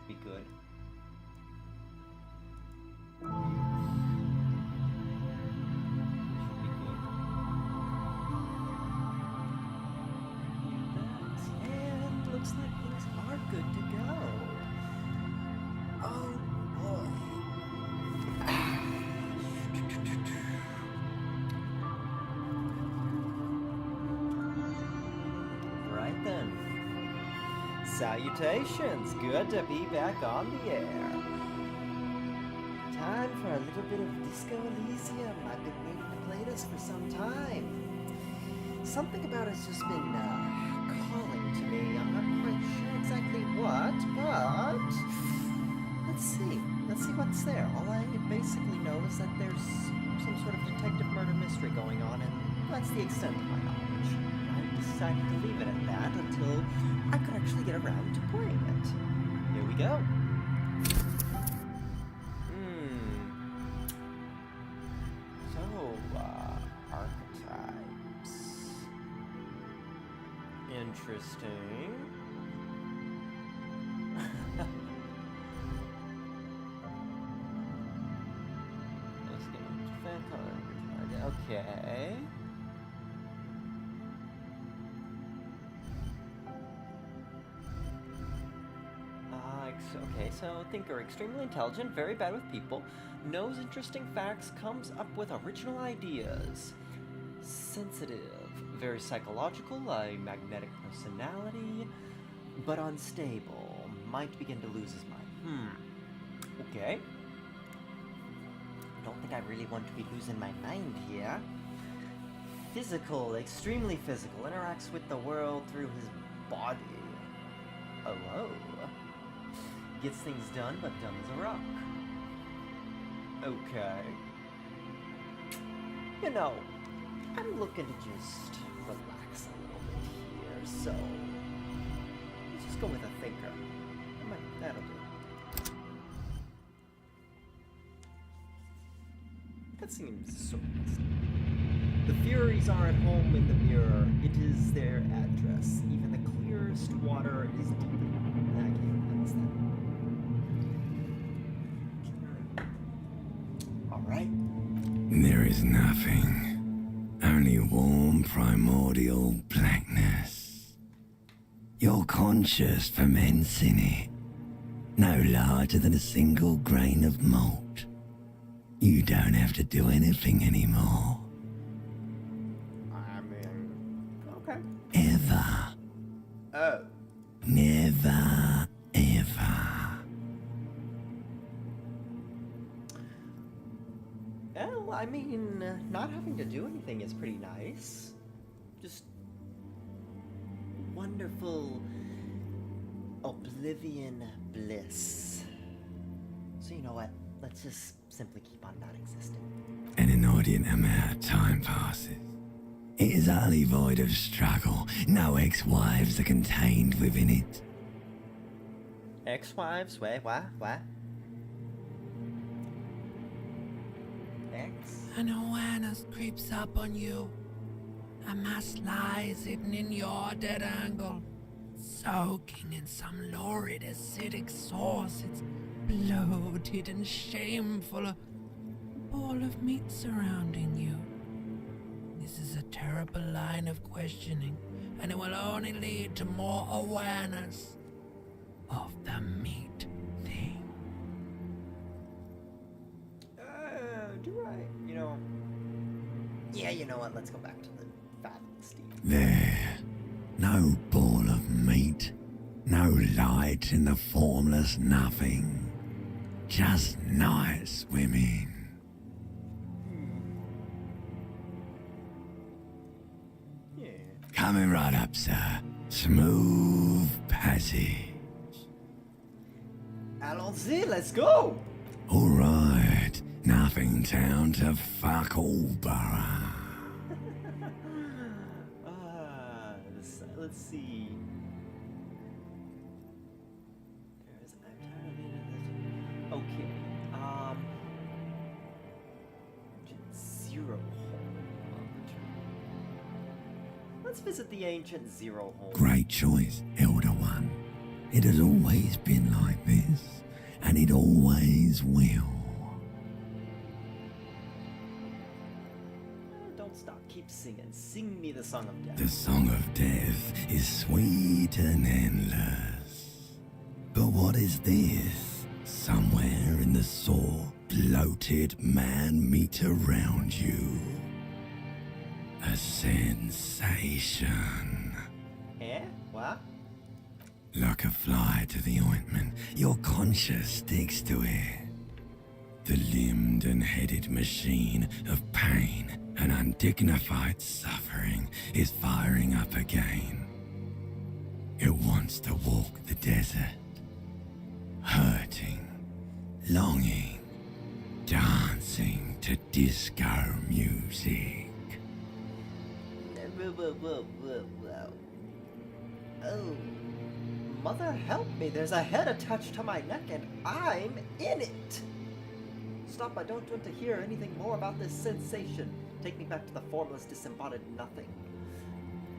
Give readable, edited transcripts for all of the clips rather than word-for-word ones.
be good. And looks like things are good to go. Oh boy. Right then. Salutations! Good to be back on the air. Time for a little bit of Disco Elysium. I've been waiting to play this for some time. Something about it's just been calling to me. I'm not quite sure exactly what, but let's see. Let's see what's there. All I basically know is that there's some sort of detective murder mystery going on, and that's the extent of my knowledge. I decided to leave it at that until I could actually get around to playing it. Here we go. So, archetypes. Interesting. Let's get into vampire. Okay. Okay, so thinker, extremely intelligent, very bad with people, knows interesting facts, comes up with original ideas. Sensitive, very psychological, a magnetic personality, but unstable, might begin to lose his mind. Okay. Don't think I really want to be losing my mind here. Physical, extremely physical, interacts with the world through his body. Hello. Gets things done, but dumb as a rock. Okay. You know, I'm looking to just relax a little bit here, so let's just go with a thinker. That'll do. That seems so easy. The Furies are at home in the mirror. It is their address. Even the clearest water is deep. I can't understand. Right? There is nothing. Only warm primordial blackness. Your conscious ferments in it. No larger than a single grain of malt. You don't have to do anything anymore. I mean, okay. Ever. Oh. Never, ever. Well, I mean, not having to do anything is pretty nice. Just wonderful oblivion bliss. So you know what? Let's just simply keep on not existing. An inordinate amount of time passes. It is utterly void of struggle. No ex-wives are contained within it. Ex-wives? Wait, what? Ex? An awareness creeps up on you. A mass lies hidden in your dead angle, soaking in some lurid acidic sauce. It's bloated and shameful, a ball of meat surrounding you. This is a terrible line of questioning, and it will only lead to more awareness of the meat thing. Do I? You know... Yeah, you know what? Let's go back to the fat Steve. There. No ball of meat. No light in the formless nothing. Just night swimming. Yeah. Coming right up, sir. Smooth passage. Allons-y, let's go! Alright. Nothing town to fuck all borough. Let's see. There's okay. Zero home. Let's visit the ancient Zero home. Great choice, Elder One. It has always been like this, and it always will. Don't stop. Keep singing. Sing me the song of death. The song of death is sweet and endless. But what is this? Somewhere in the sore, bloated man meet around you. A sensation. Eh? What? Like a fly to the ointment, your conscience sticks to it. The limbed and headed machine of pain and undignified suffering is firing up again. It wants to walk the desert, hurting, longing, dancing to disco music. Whoa. Oh. Mother help me, there's a head attached to my neck and I'm in it! Stop, I don't want to hear anything more about this sensation. Take me back to the formless, disembodied nothing.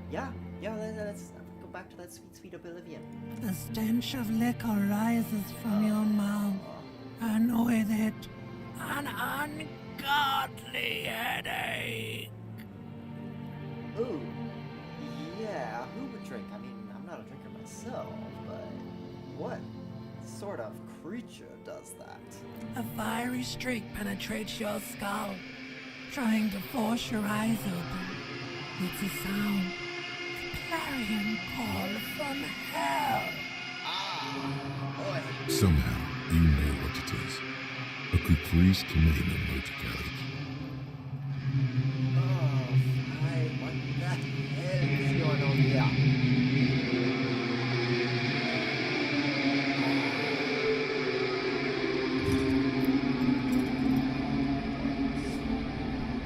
Yeah, let's go back to that sweet oblivion. The stench of liquor rises from your mouth, and with it, an ungodly headache. Ooh, yeah, who would drink? I mean, I'm not a drinker myself, but what sort of creature does that? A fiery streak penetrates your skull, trying to force your eyes open. It's a sound, a clarion call from hell. Boy. Somehow, you know what it is. A caprice to name a motor carriage. Oh, fine, what the hell is going on here?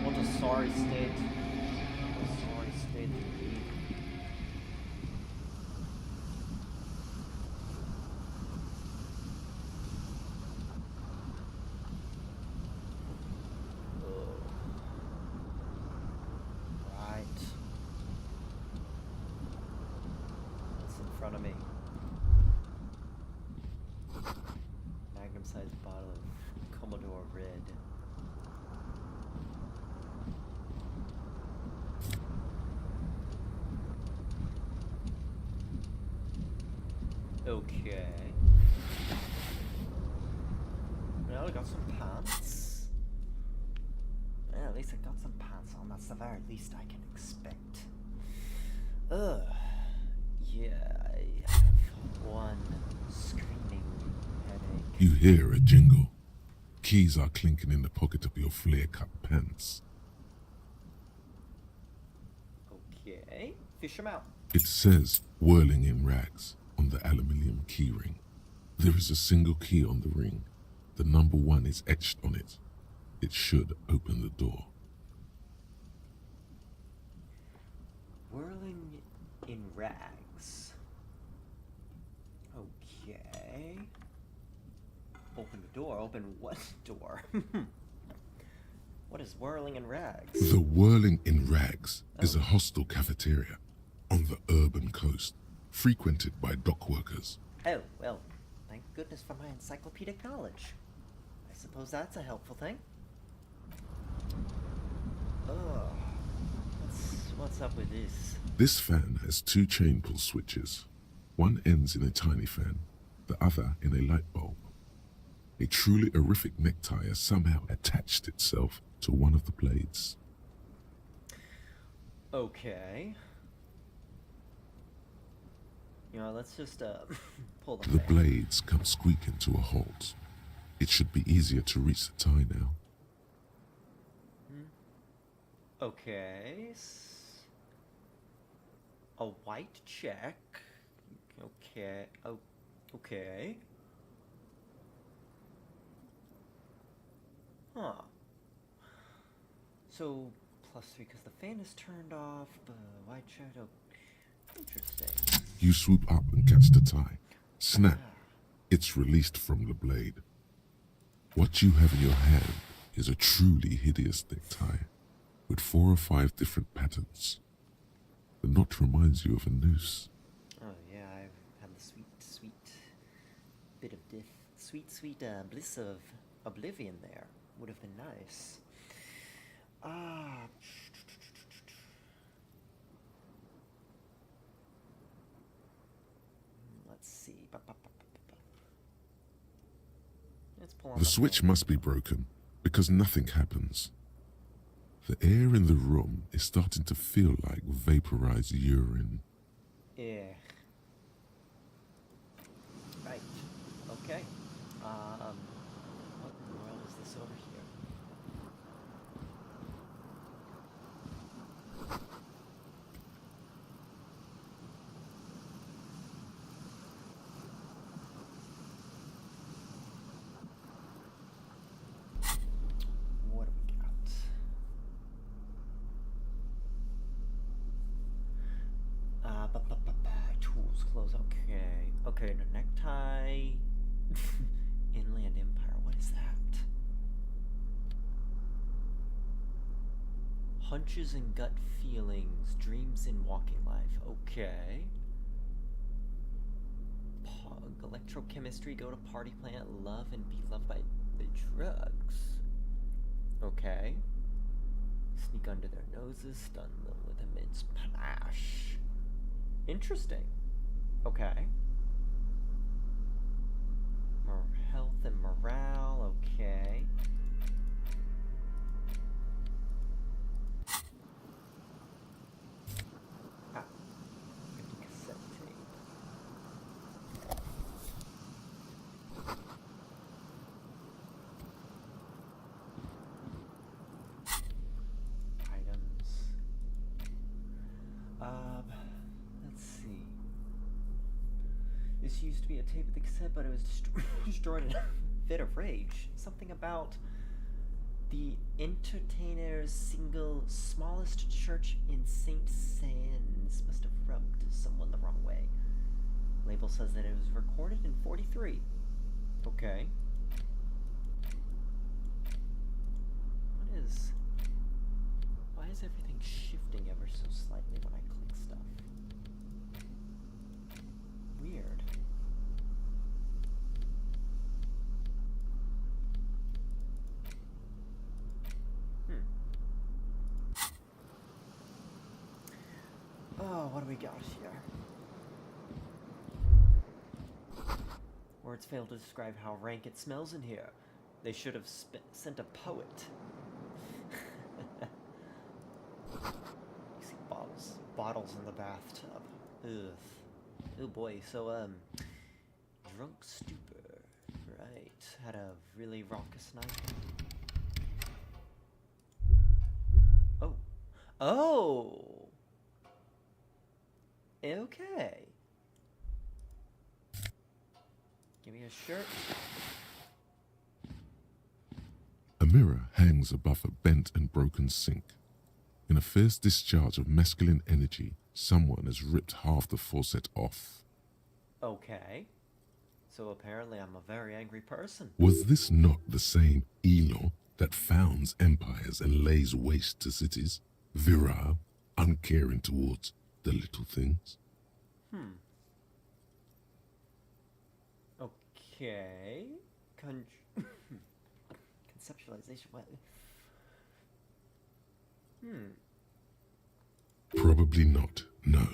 What a sorry state. What a sorry state indeed. Right. What's in front of me? Magnum-sized bottle of Commodore Red. Okay. Well, I got some pants. Well, at least I got some pants on. That's the very least I can expect. Yeah, I have one screaming headache. You hear a jingle. Keys are clinking in the pocket of your flare-cut pants. Okay, fish 'em out. It says whirling in rags on the aluminium key ring. There is a single key on the ring. The number 1 is etched on it. It should open the door. Whirling in rags. Okay. Open the door. Open what door? What is whirling in rags? The Whirling in Rags is a hostel cafeteria on the urban coast, frequented by dock workers. Oh, well, thank goodness for my encyclopedic knowledge. I suppose that's a helpful thing. Ugh. What's up with this? This fan has 2 chain pull switches. One ends in a tiny fan, the other in a light bulb. A truly horrific necktie has somehow attached itself to one of the blades. Okay. You know, let's just pull the The fan. blades come squeaking to a halt. It should be easier to reach the tie now. Okay. A white check. Okay. Oh, okay. Huh. So, +3 because the fan is turned off, but white check. Oh, interesting. You swoop up and catch the tie. Snap. It's released from the blade. What you have in your hand is a truly hideous necktie with 4 or 5 different patterns. The knot reminds you of a noose. Oh yeah, I've had the sweet sweet, sweet bliss of oblivion there. Would have been nice. Let's see. Let's pull on The switch phone. must be broken because nothing happens. The air in the room is starting to feel like vaporized urine. Yeah. Right. Okay. What in the world is this over here? What do we got? Tools, clothes, okay. Okay, the necktie. Inland Empire, what is that? Hunches and gut feelings, dreams in walking life, okay. Pug, electrochemistry, go to party planet, love and be loved by the drugs. Okay. Sneak under their noses, stun them with immense panache. Interesting. Okay. Health and morale, okay. Ah, empty cassette tape. Items. Let's see. This used to be a tape of the cassette, but it was destroyed in a fit of rage. Something about the entertainer's single smallest church in St. Sands must have rubbed someone the wrong way. Label says that it was recorded in 43. Okay. Why is everything shifting ever so slightly when I click stuff? Weird. Oh, what do we got here? Words fail to describe how rank it smells in here. They should have sent a poet. You see bottles in the bathtub. Ugh. Oh boy, so, drunk stupor. Right. Had a really raucous night. Oh. Oh! Okay. Give me a shirt. A mirror hangs above a bent and broken sink. In a fierce discharge of masculine energy, someone has ripped half the faucet off. Okay. So apparently I'm a very angry person. Was this not the same Elo that founds empires and lays waste to cities? Virile, uncaring towards the little things? Okay. Conceptualization, what? Probably not, no.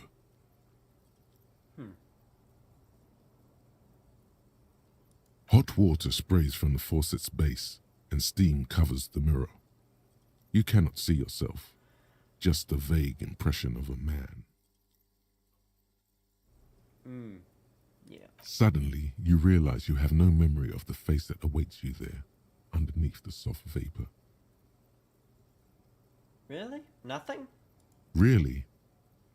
Hot water sprays from the faucet's base, and steam covers the mirror. You cannot see yourself, just a vague impression of a man. Yeah. Suddenly, you realize you have no memory of the face that awaits you there, underneath the soft vapor. Really? Nothing? Really,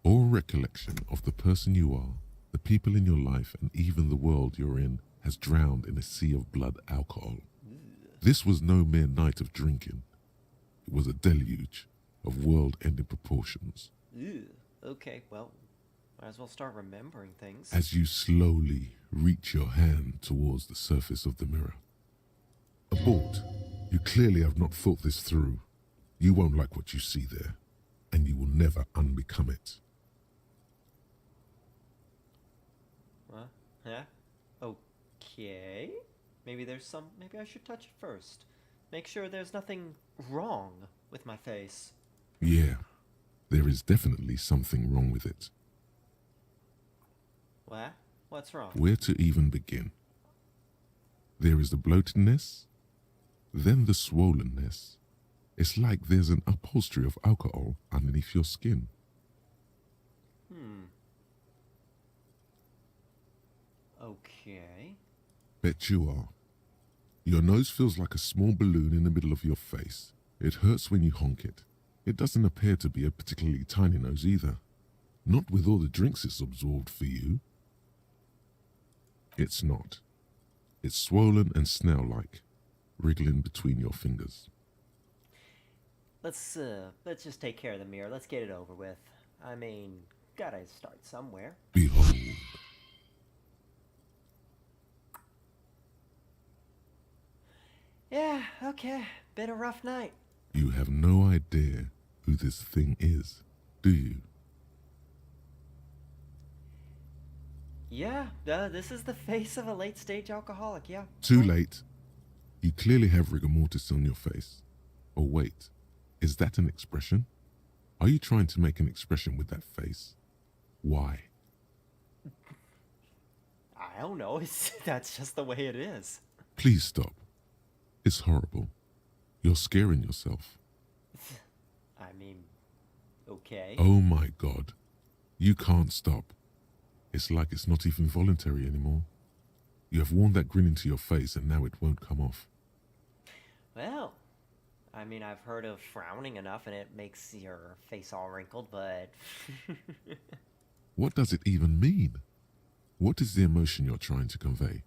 all recollection of the person you are, the people in your life, and even the world you're in has drowned in a sea of blood alcohol. This was no mere night of drinking. It was a deluge of world-ending proportions. Ew. Okay, well, might as well start remembering things. As you slowly reach your hand towards the surface of the mirror. Abort. You clearly have not thought this through. You won't like what you see there, and you will never unbecome it. What? Huh? Okay. Maybe maybe I should touch it first. Make sure there's nothing wrong with my face. Yeah, there is definitely something wrong with it. What? What's wrong? Where to even begin? There is the bloatedness, then the swollenness. It's like there's an upholstery of alcohol underneath your skin. Okay. Bet you are. Your nose feels like a small balloon in the middle of your face. It hurts when you honk it. It doesn't appear to be a particularly tiny nose either. Not with all the drinks it's absorbed for you. It's not. It's swollen and snail-like, wriggling between your fingers. Let's just take care of the mirror. Let's get it over with. I mean, gotta start somewhere. Behold. Yeah, okay. Been a rough night. You have no idea who this thing is, do you? Yeah, this is the face of a late-stage alcoholic, yeah. Too late. You clearly have rigor mortis on your face. Oh wait, is that an expression? Are you trying to make an expression with that face? Why? I don't know. That's just the way it is. Please stop. It's horrible. You're scaring yourself. I mean, okay. Oh my God. You can't stop. It's like it's not even voluntary anymore. You have worn that grin into your face and now it won't come off. Well, I mean, I've heard of frowning enough and it makes your face all wrinkled, but... What does it even mean? What is the emotion you're trying to convey?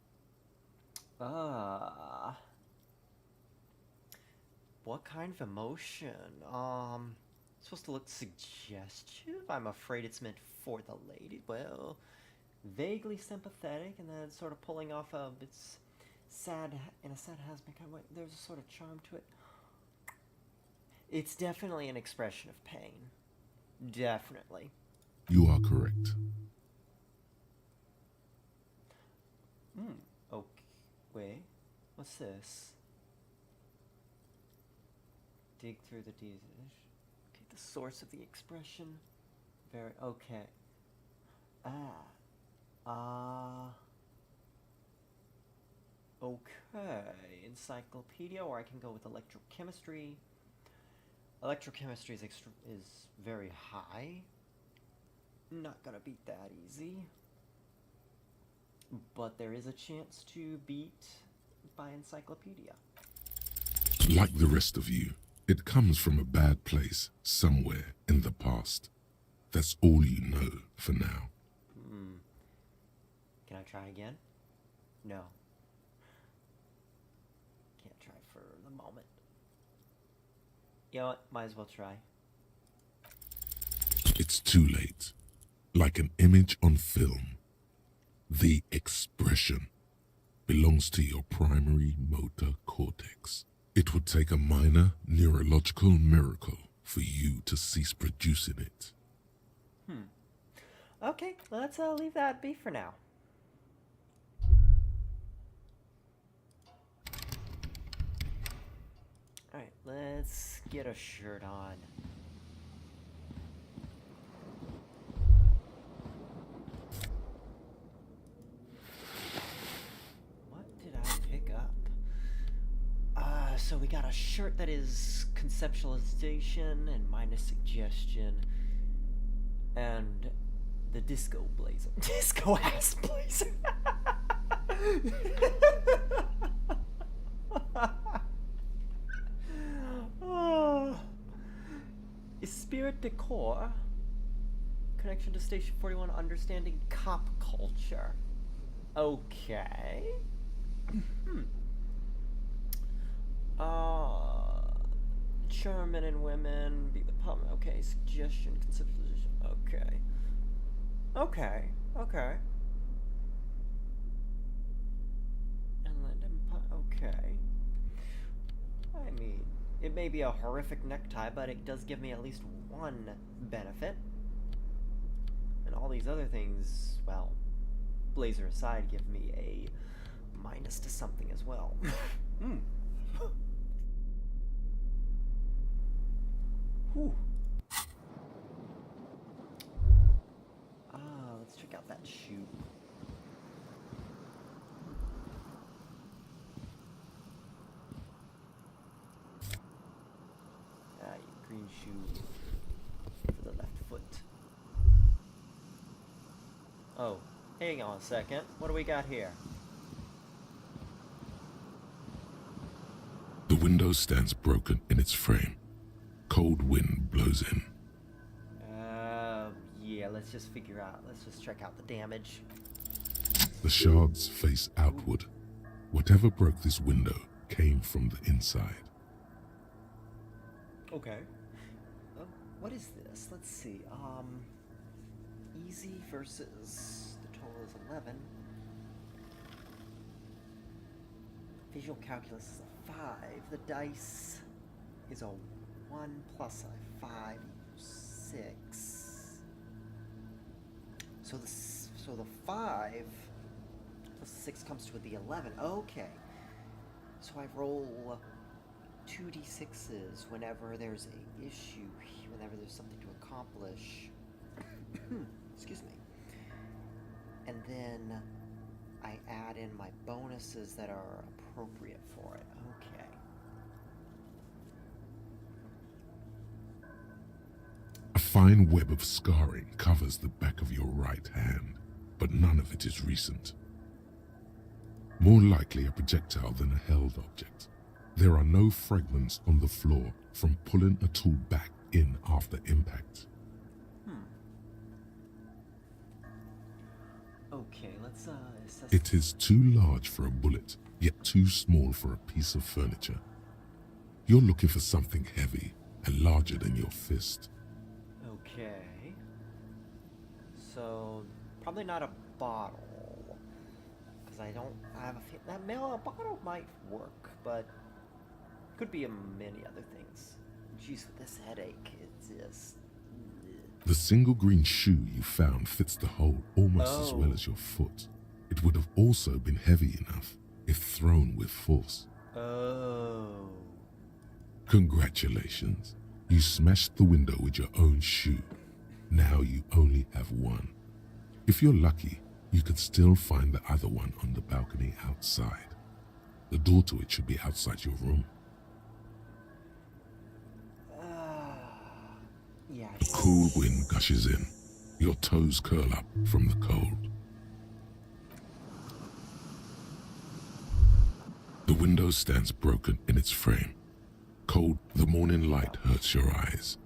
What kind of emotion? Supposed to look suggestive? I'm afraid it's meant for the lady. Well, vaguely sympathetic, and then sort of pulling off of its sad, in a sad has-been kind of way. There's a sort of charm to it. It's definitely an expression of pain. Definitely. You are correct. Okay. Wait. What's this? Dig through the details. Okay, the source of the expression. Very okay. Okay. Encyclopedia, or I can go with electrochemistry. Electrochemistry is very high. Not gonna beat that easy. But there is a chance to beat by encyclopedia. Like the rest of you, it comes from a bad place somewhere in the past. That's all you know for now. Can I try again? No. Can't try for the moment. You know what? Might as well try. It's too late. Like an image on film. The expression belongs to your primary motor cortex. It would take a minor neurological miracle for you to cease producing it. Okay, let's leave that be for now. Alright, let's get a shirt on. What did I pick up? So we got a shirt that is conceptualization and minus suggestion. And the disco blazer. Disco ass blazer. Oh. Is spirit decor? Connection to Station 41, understanding cop culture. Okay. Charm men and women, be the pub. Okay, suggestion, conceptualization. Okay. Okay. And okay. I mean, it may be a horrific necktie, but it does give me at least one benefit. And all these other things, well, blazer aside, give me a minus to something as well. Mm. Whew. Let's check out that shoe. Green shoe for the left foot. Oh, hang on a second. What do we got here? The window stands broken in its frame. Cold wind blows in. Yeah, let's just check out the damage. The shards face outward. Whatever broke this window came from the inside. Okay. What is this? Let's see. Easy versus the total is 11. Visual calculus is a 5. The dice is a 1 plus a 5 equals 6. So the 5 plus 6 comes to the 11. Okay. So I roll 2d6s whenever there's a issue, whenever there's something to accomplish. Excuse me. And then I add in my bonuses that are appropriate for it. Okay. A fine web of scarring covers the back of your right hand, but none of it is recent. More likely a projectile than a held object. There are no fragments on the floor from pulling a tool back in after impact. Okay, let's assess. It is too large for a bullet, yet too small for a piece of furniture. You're looking for something heavy and larger than your fist. Okay. So, probably not a bottle. Because I have a bottle might work, but could be many other things. Jeez, with this headache, it's just... The single green shoe you found fits the hole almost as well as your foot. It would have also been heavy enough if thrown with force. Oh. Congratulations. You smashed the window with your own shoe. Now you only have one. If you're lucky, you could still find the other one on the balcony outside. The door to it should be outside your room. Yeah. A cool wind gushes in. Your toes curl up from the cold. The window stands broken in its frame. Cold, the morning light hurts your eyes.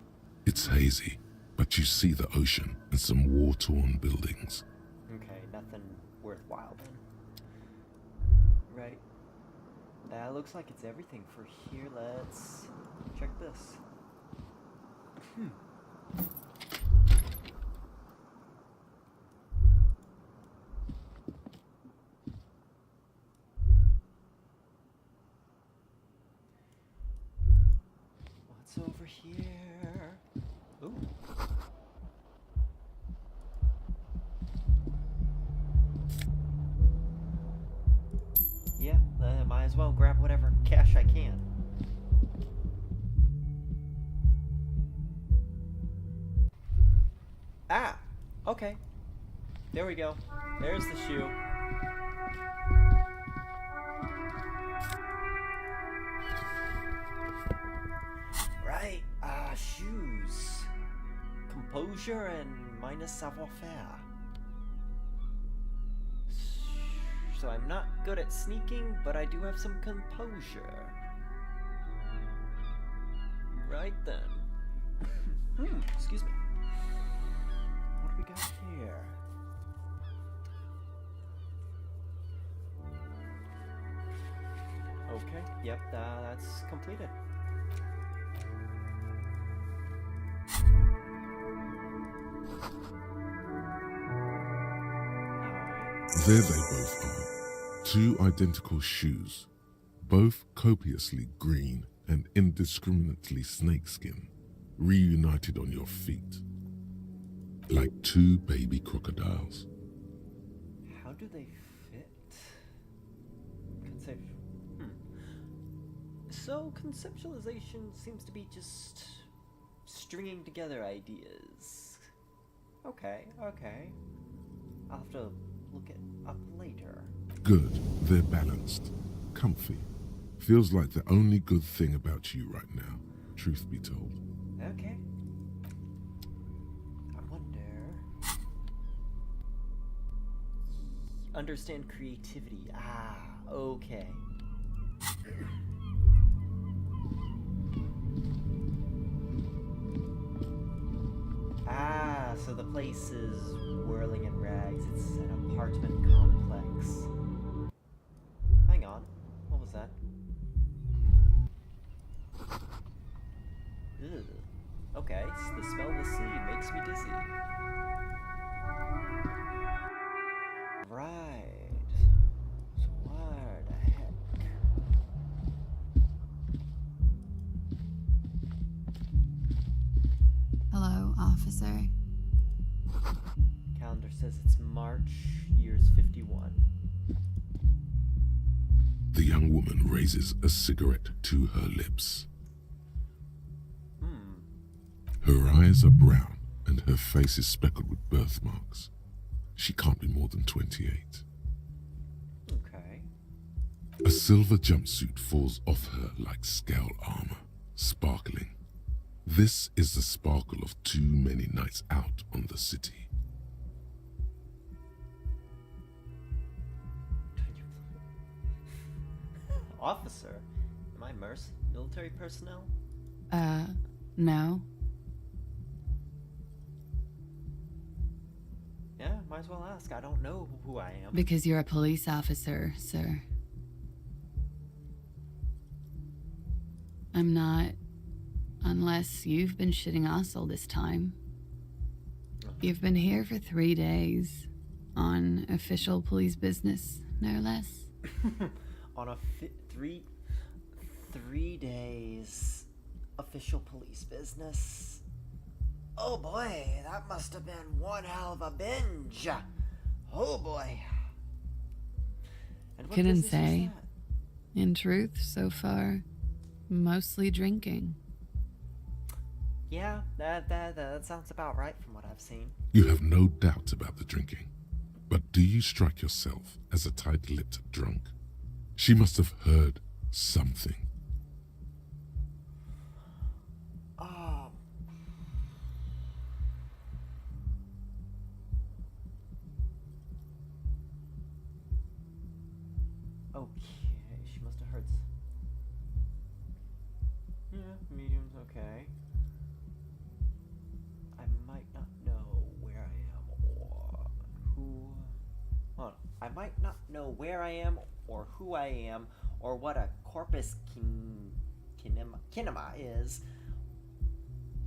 It's hazy, but you see the ocean and some war-torn buildings. Okay, nothing worthwhile then. Right. That looks like it's everything for here. Let's check this. What's over here? Ooh. Yeah, might as well grab whatever cash I can. Ah! Okay. There we go. There's the shoe. Right. Shoes. Composure and minus savoir-faire. So I'm not good at sneaking, but I do have some composure. Right then. Excuse me. What do we got here? Okay, yep, that's completed. There they both are. Two identical shoes, both copiously green and indiscriminately snakeskin, reunited on your feet, like two baby crocodiles. How do they fit? So conceptualization seems to be just stringing together ideas. Okay. I'll have to look it up later. Good. They're balanced. Comfy. Feels like the only good thing about you right now, truth be told. Okay. I wonder... Understand creativity. Ah, okay. Ah, so the place is whirling in rags. It's an apartment complex. Hang on. What was that? Ugh. Okay, the smell of the sea makes me dizzy. Right. So where the heck? Hello, officer. Calendar says it's March, year's 51. The young woman raises a cigarette to her lips. Her eyes are brown and her face is speckled with birthmarks. She can't be more than 28. Okay. A silver jumpsuit falls off her like scale armor, sparkling. This is the sparkle of too many nights out on the city. Officer? Am I military personnel? No. Yeah, might as well ask. I don't know who I am. Because you're a police officer, sir. I'm not. Unless you've been shitting us all this time. You've been here for 3 days. On official police business, no less. On a 3 days official police business. Oh boy, that must have been one hell of a binge. Oh boy. And what Couldn't business was say. that? In truth, so far, mostly drinking. Yeah, that sounds about right from what I've seen. You have no doubt about the drinking. But do you strike yourself as a tight-lipped drunk? She must have heard something. Okay, she must have heard. Yeah, medium's okay. I might not know where I am or who. Hold on. I might not know where I am or who I am or what a corpus kinema is.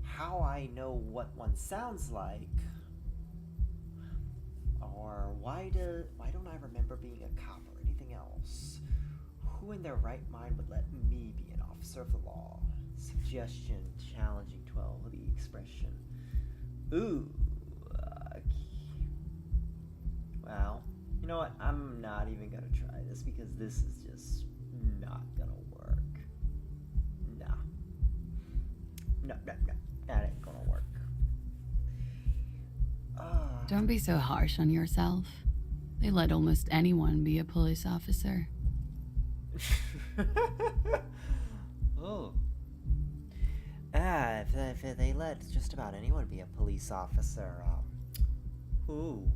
How I know what one sounds like. Or why don't I remember being a cop or anything else? Who in their right mind would let me be an officer of the law? Suggestion challenging 12 the expression. Ooh. Well, you know what? I'm not even gonna try this because this is just not gonna work. Nah. No. That ain't gonna work. Don't be so harsh on yourself. They let almost anyone be a police officer. Oh. If they let just about anyone be a police officer, ooh.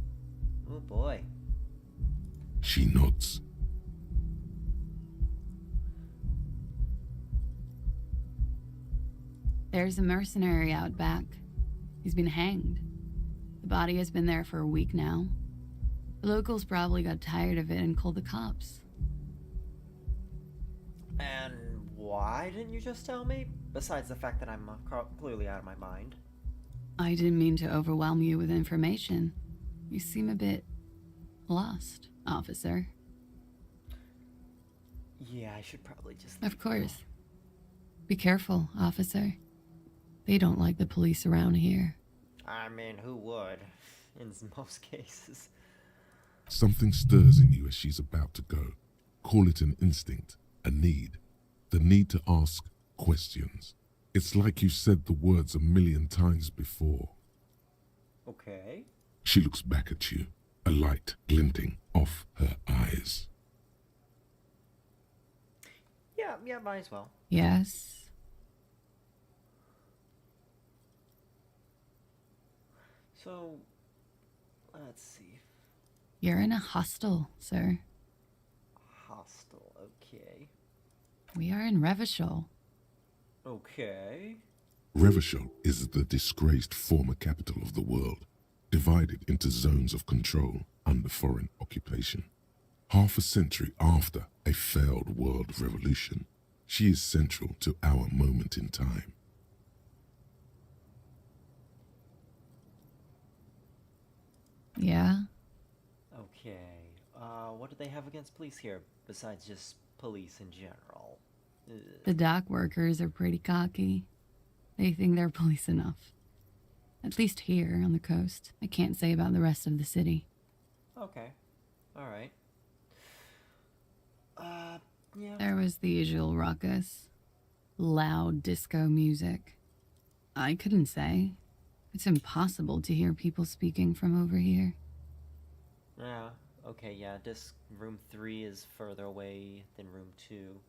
Oh boy. She nods. There's a mercenary out back. He's been hanged. The body has been there for a week now. The locals probably got tired of it and called the cops. And why didn't you just tell me? Besides the fact that I'm clearly out of my mind. I didn't mean to overwhelm you with information. You seem a bit lost, officer. Yeah, I should probably just... Of course. Be careful, officer. They don't like the police around here. I mean, who would? In most cases. Something stirs in you as she's about to go. Call it an instinct, a need. The need to ask questions. It's like you said the words a million times before. Okay. She looks back at you, a light glinting off her eyes. Yeah, might as well. Yes. So, let's see. You're in a hostel, sir. Hostel, okay. We are in Revachol. Okay. Revachol is the disgraced former capital of the world, divided into zones of control under foreign occupation. Half a century after a failed world revolution, she is central to our moment in time. Yeah? Okay. What do they have against police here, besides just police in general? The dock workers are pretty cocky. They think they're police enough. At least here on the coast. I can't say about the rest of the city. Okay. Alright. Yeah. There was the usual ruckus. Loud disco music. I couldn't say. It's impossible to hear people speaking from over here. Yeah. Okay, yeah, room 3 is further away than room 2.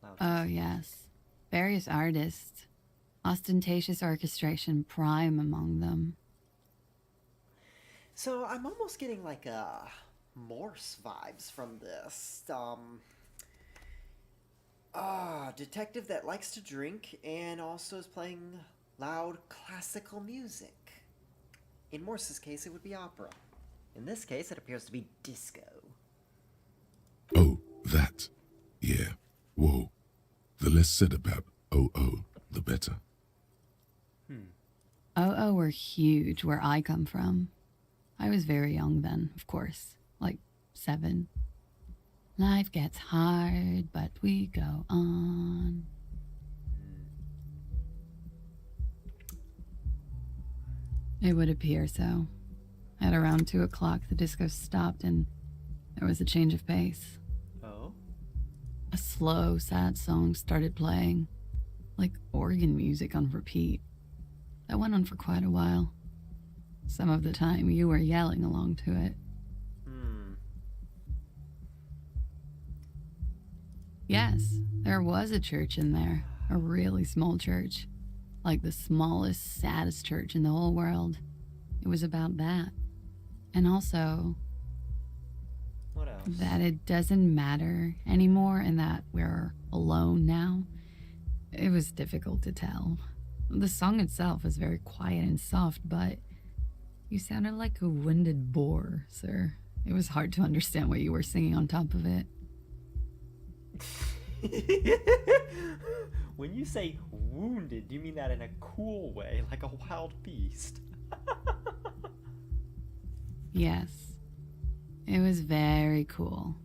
Loud Oh, disco. yes. Various artists. Ostentatious orchestration prime among them. So, I'm almost getting like Morse vibes from this. Detective that likes to drink and also is playing loud classical music. In Morse's case, it would be opera. In this case, it appears to be disco. Oh, that. Yeah. Whoa. The less said about OO, the better. OO were huge where I come from. I was very young then, of course. Like 7. Life gets hard, but we go on. It would appear so. At around 2 o'clock, the disco stopped and there was a change of pace. Oh? A slow, sad song started playing, like organ music on repeat. That went on for quite a while. Some of the time, you were yelling along to it. Yes, there was a church in there. A really small church. Like the smallest, saddest church in the whole world. It was about that. And also, What else? that it doesn't matter anymore and that we're alone now. It was difficult to tell. The song itself was very quiet and soft, but you sounded like a winded boar, sir. It was hard to understand what you were singing on top of it. When you say wounded, do you mean that in a cool way, like a wild beast? Yes. It was very cool.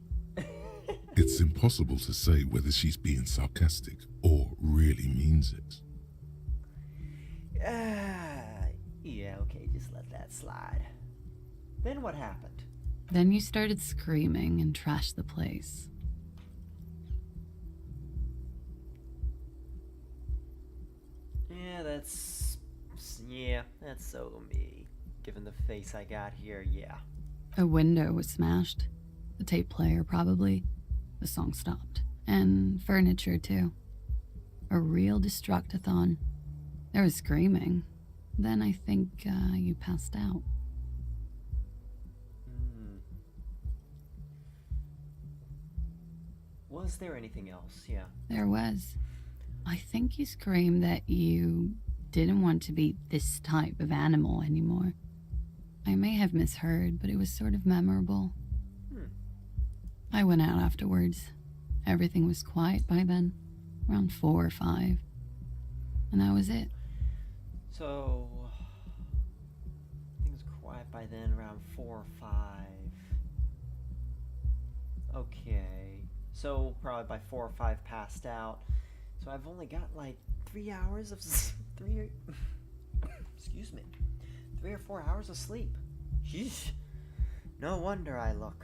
It's impossible to say whether she's being sarcastic or really means it. Yeah, okay, just let that slide. Then what happened? Then you started screaming and trashed the place. That's so me. Given the face I got here, yeah. A window was smashed. The tape player, probably. The song stopped. And furniture, too. A real destructathon. There was screaming. Then I think you passed out. Was there anything else? Yeah. There was. I think you screamed that you didn't want to be this type of animal anymore. I may have misheard, but it was sort of memorable. I went out afterwards. Everything was quiet by then, around 4 or 5. And that was it. So, things quiet by then, around 4 or 5. Okay. So, probably by 4 or 5 passed out. So I've only got like 3 hours of excuse me, 3 or 4 hours of sleep. Sheesh. No wonder I look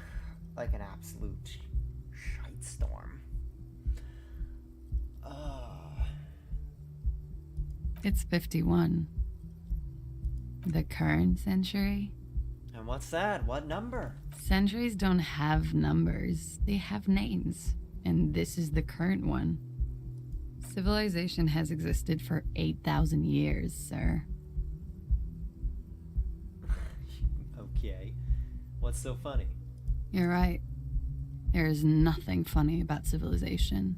like an absolute shite storm. It's 51. The current century? And what's that? What number? Centuries don't have numbers, they have names. And this is the current one. Civilization has existed for 8,000 years, sir. Okay. What's so funny? You're right. There is nothing funny about civilization.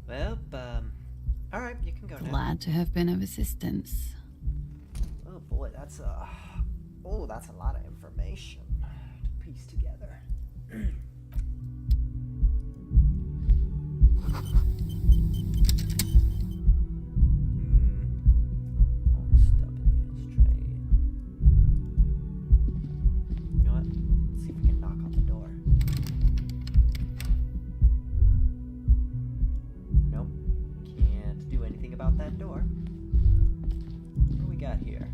Well, alright, you can go now. Glad to have been of assistance. Oh boy, that's a lot of information to piece together. Long stub in the ashtray. You know what? Let's see if we can knock on the door. Nope. Can't do anything about that door. What do we got here?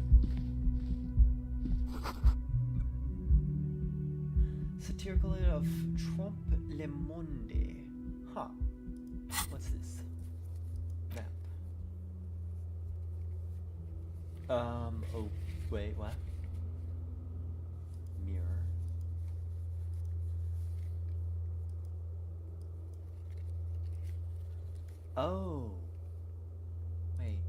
Satirical of Trompe le Monde. Huh. What's this? Map. Oh, wait, what? Mirror. Oh. Wait.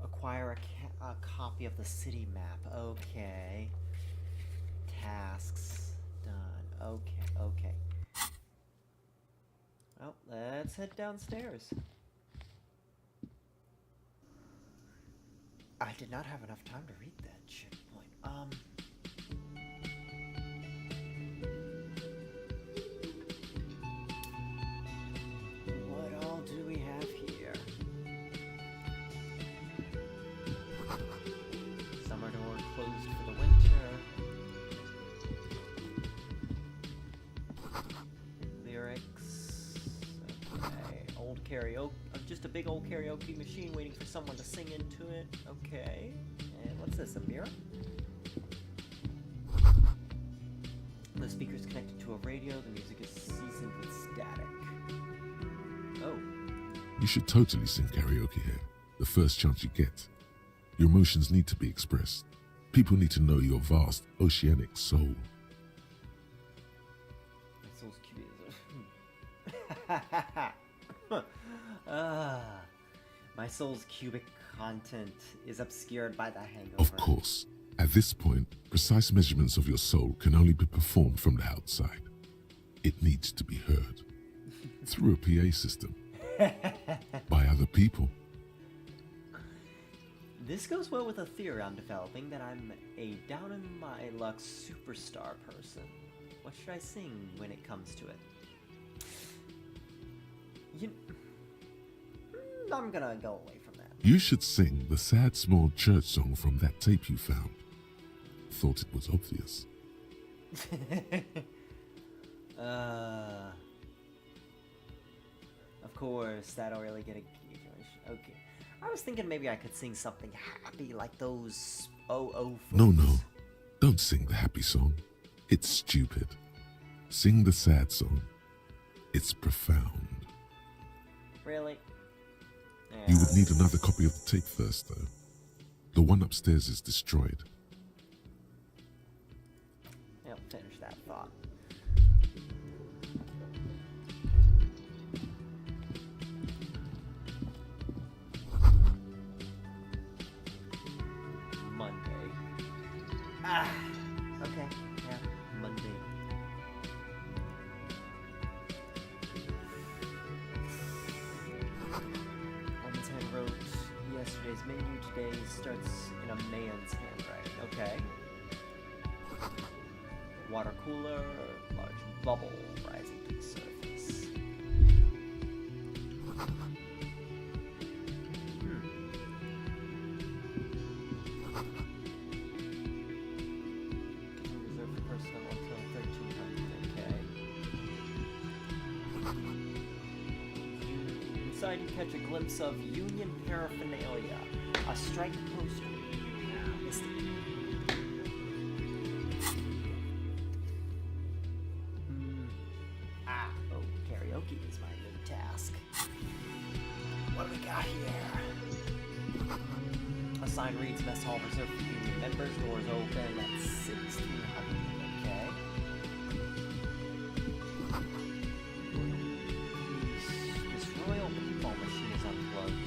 Acquire a copy of the city map. Okay. Tasks done. Okay. Well, let's head downstairs. I did not have enough time to read that checkpoint. What all do we have here? Summer door closed for the winter. Lyrics. Okay. Old karaoke. Just a big old karaoke machine waiting for someone to sing into it. Okay. And what's this? A mirror? The speaker's connected to a radio. The music is seasoned with static. Oh. You should totally sing karaoke here, the first chance you get. Your emotions need to be expressed. People need to know your vast, oceanic soul. My soul's cubic. My soul's cubic content is obscured by the hangover. Of course, at this point, precise measurements of your soul can only be performed from the outside. It needs to be heard through a PA system by other people. This goes well with a theory I'm developing that I'm a down-in-my-luck superstar person. What should I sing when it comes to it? I'm gonna go away from that. You should sing the sad small church song from that tape you found. Thought it was obvious. Of course, that'll really get a gauge. Okay. I was thinking maybe I could sing something happy like those folks. No. Don't sing the happy song. It's stupid. Sing the sad song. It's profound. Really? You would need another copy of the tape first, though. The one upstairs is destroyed. I'll finish that thought. Monday. Okay. Yeah, Monday. Woman's hand wrote yesterday's menu. Today starts in a man's handwriting. Okay. Water cooler, large bubble rising to the surface. Reserved for personnel until 1300. Okay. Inside, you catch a glimpse of Union paraphernalia, a strike poster. Missed it. here. A sign reads Mess Hall reserved for union members. Doors open at 1600. Okay. This royal pinball machine is unplugged.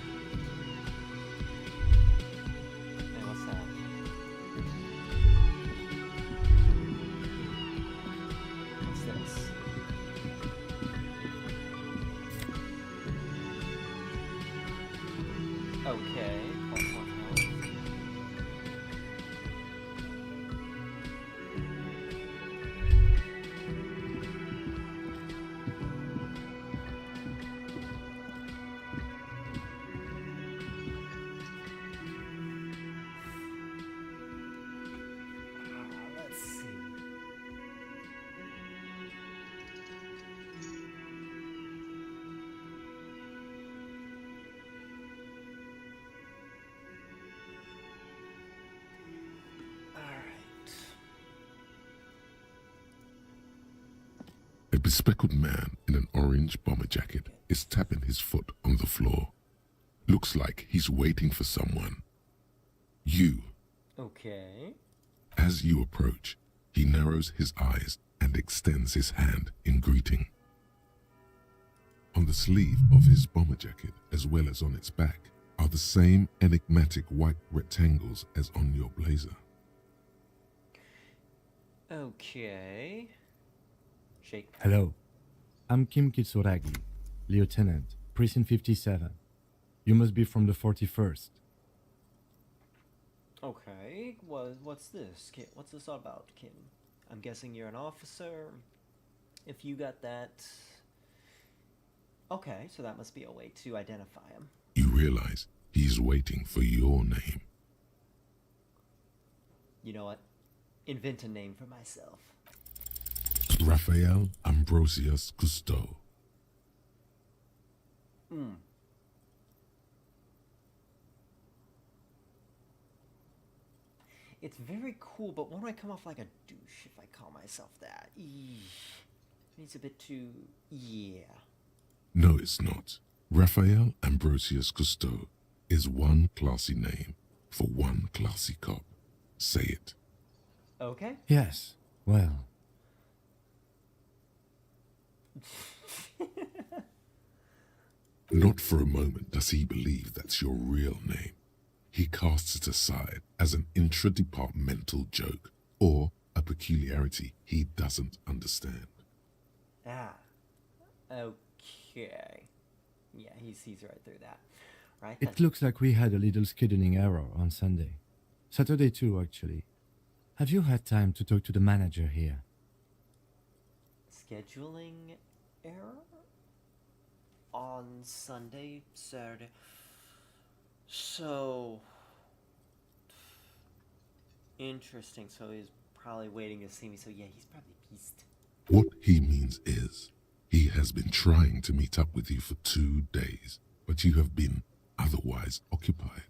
Hey, what's that? What's this? Okay, plus 1 health. Let's see. Alright. A bespectacled man in an orange bomber jacket is tapping his foot on the floor. Looks like he's waiting for someone. You. Okay. As you approach, he narrows his eyes and extends his hand in greeting. On the sleeve of his bomber jacket, as well as on its back, are the same enigmatic white rectangles as on your blazer. Okay. Shake. Hello, I'm Kim Kitsuragi, Lieutenant, Precinct 57. You must be from the 41st. Okay. What's this, Kim? What's this all about, Kim? I'm guessing you're an officer. If you got that... Okay, so that must be a way to identify him. You realize he's waiting for your name. You know what? Invent a name for myself. Raphael Ambrosius Cousteau. It's very cool, but won't I come off like a douche if I call myself that? It's a bit too... yeah. No, it's not. Raphael Ambrosius Cousteau is one classy name for one classy cop. Say it. Okay. Yes, well, Not for a moment does he believe that's your real name. He casts it aside as an intra-departmental joke or a peculiarity he doesn't understand. Ah. Okay. Yeah, he sees right through that. Right? it looks like we had a little scheduling error on Sunday. Saturday too, actually. Have you had time to talk to the manager here? Scheduling error? On Sunday, Saturday. So... interesting. So he's probably waiting to see me. So yeah, he's probably pissed. What he means is, he has been trying to meet up with you for 2 days, but you have been otherwise occupied.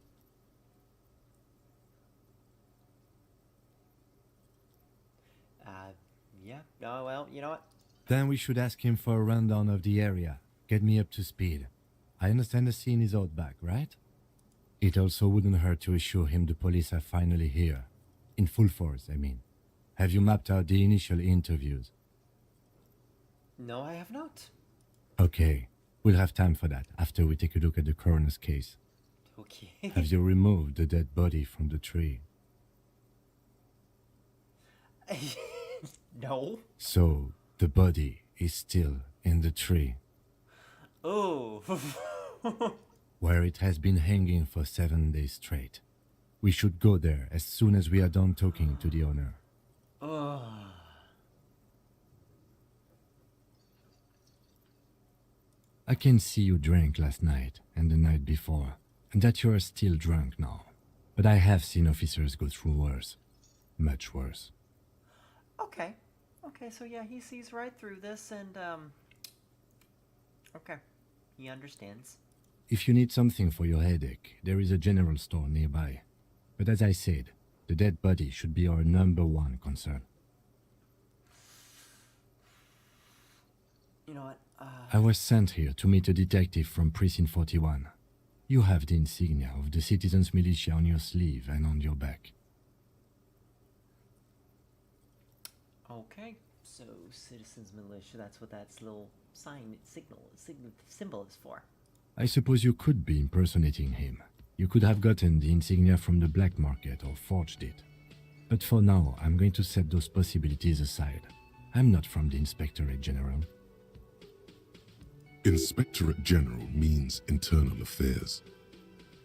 Yeah. Oh, well, you know what? Then we should ask him for a rundown of the area. Get me up to speed. I understand the scene is out back, right? It also wouldn't hurt to assure him the police are finally here. In full force, I mean. Have you mapped out the initial interviews? No, I have not. Okay, we'll have time for that after we take a look at the coroner's case. Okay. Have you removed the dead body from the tree? No. So, the body is still in the tree, Oh. where it has been hanging for 7 days straight. We should go there as soon as we are done talking to the owner. I can see you drank last night and the night before, and that you are still drunk now. But I have seen officers go through worse. Much worse. Okay. Okay, so yeah, he sees right through this and, okay. He understands. If you need something for your headache, there is a general store nearby. But as I said, the dead body should be our #1 concern. You know what? I was sent here to meet a detective from Precinct 41. You have the insignia of the citizens' militia on your sleeve and on your back. Okay, so Citizens Militia, that's what that little symbol is for. I suppose you could be impersonating him. You could have gotten the insignia from the black market or forged it. But for now, I'm going to set those possibilities aside. I'm not from the Inspectorate General. Inspectorate General means internal affairs.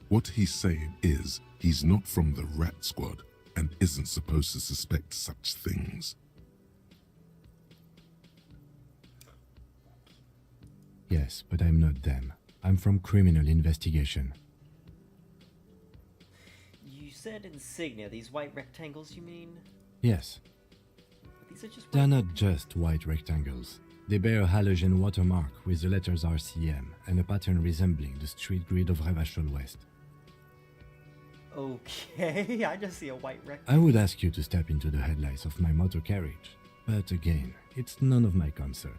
What he's saying is he's not from the Rat Squad and isn't supposed to suspect such things. Yes, but I'm not them. I'm from criminal investigation. You said insignia, these white rectangles you mean? Yes, But these are just they're white not just white rectangles. They bear a halogen watermark with the letters RCM and a pattern resembling the street grid of Revachol West. Okay, I just see a white I rectangle. would ask you to step into the headlights of my motor carriage, but again, it's none of my concern.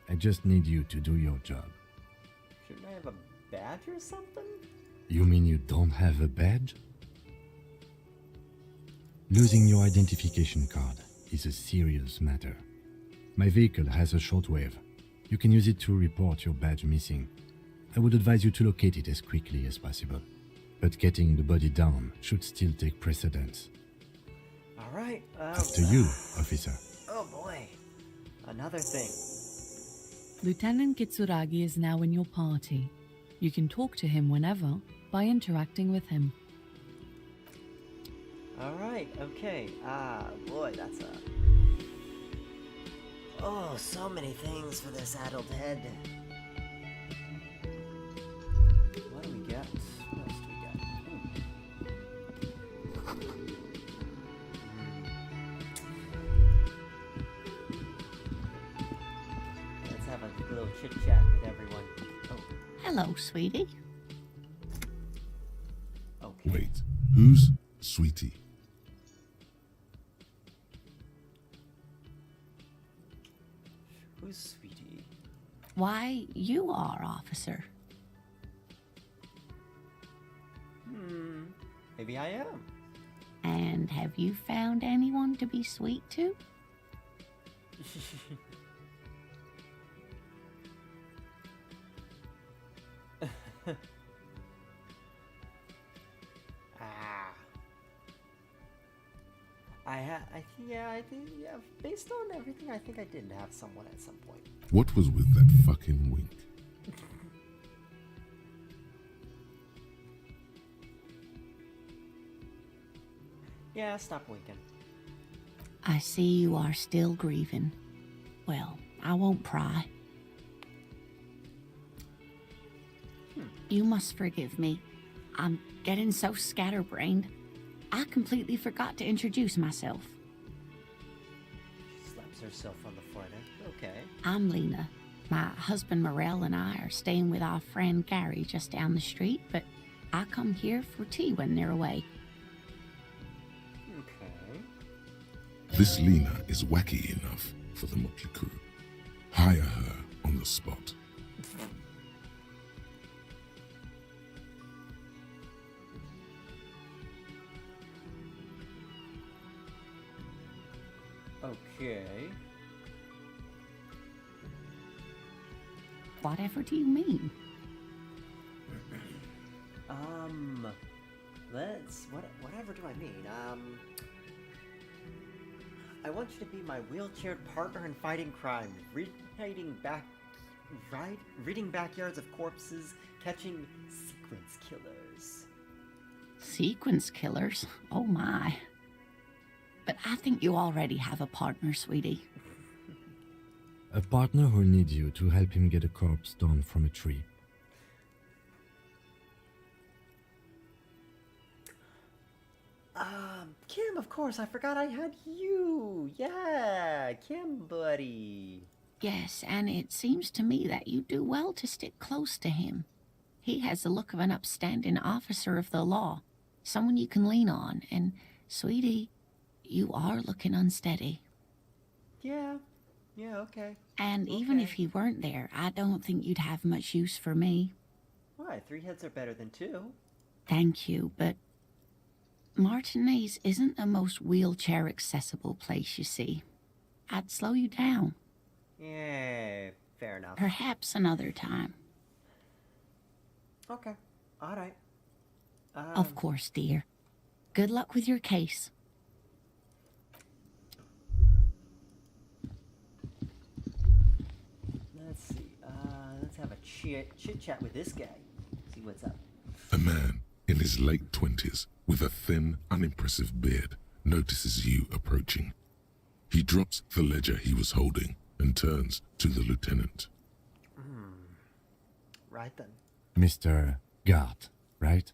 I just need you to do your job. Shouldn't I have a badge or something? You mean you don't have a badge? Losing your identification card is a serious matter. My vehicle has a shortwave. You can use it to report your badge missing. I would advise you to locate it as quickly as possible. But getting the body down should still take precedence. Alright, After you, officer. Oh boy. Another thing. Lieutenant Kitsuragi is now in your party. You can talk to him whenever by interacting with him. Alright, okay. Boy, that's a... Oh, so many things for this addled head. What do we get? What else do we get? Let's have a little chit-chat with everyone. Oh, Hello, sweetie. okay. Wait, who's Sweetie? Who's Sweetie? Why, you are, officer. Maybe I am. And have you found anyone to be sweet to? I think, based on everything, I think I did have someone at some point. What was with that fucking wink? Yeah, stop winking. I see you are still grieving. Well, I won't pry. You must forgive me. I'm getting so scatterbrained. I completely forgot to introduce myself. She slaps herself on the forehead. Okay. I'm Lena. My husband Morel and I are staying with our friend Gary just down the street, but I come here for tea when they're away. Okay. This Lena is wacky enough for the Motley Crew. Hire her on the spot. Okay. Whatever do you mean? Whatever do I mean? I want you to be my wheelchaired partner in fighting crime, reading backyards of corpses, catching sequence killers. Sequence killers? Oh my. But I think you already have a partner, sweetie. A partner who needs you to help him get a corpse down from a tree. Kim, of course, I forgot I had you. Yeah, Kim, buddy. Yes, and it seems to me that you do well to stick close to him. He has the look of an upstanding officer of the law, someone you can lean on, and, sweetie, you are looking unsteady. Yeah, okay. And even if he weren't there, I don't think you'd have much use for me. Why? 3 heads are better than 2. Thank you, but Martinez isn't the most wheelchair accessible place, you see. I'd slow you down. Yeah, fair enough. Perhaps another time. Okay, alright. Of course, dear. Good luck with your case. Let's see. Let's have a chit chat with this guy. See what's up. A man in his late 20s with a thin, unimpressive beard notices you approaching. He drops the ledger he was holding and turns to the lieutenant. Right then. Mr. Gart, right?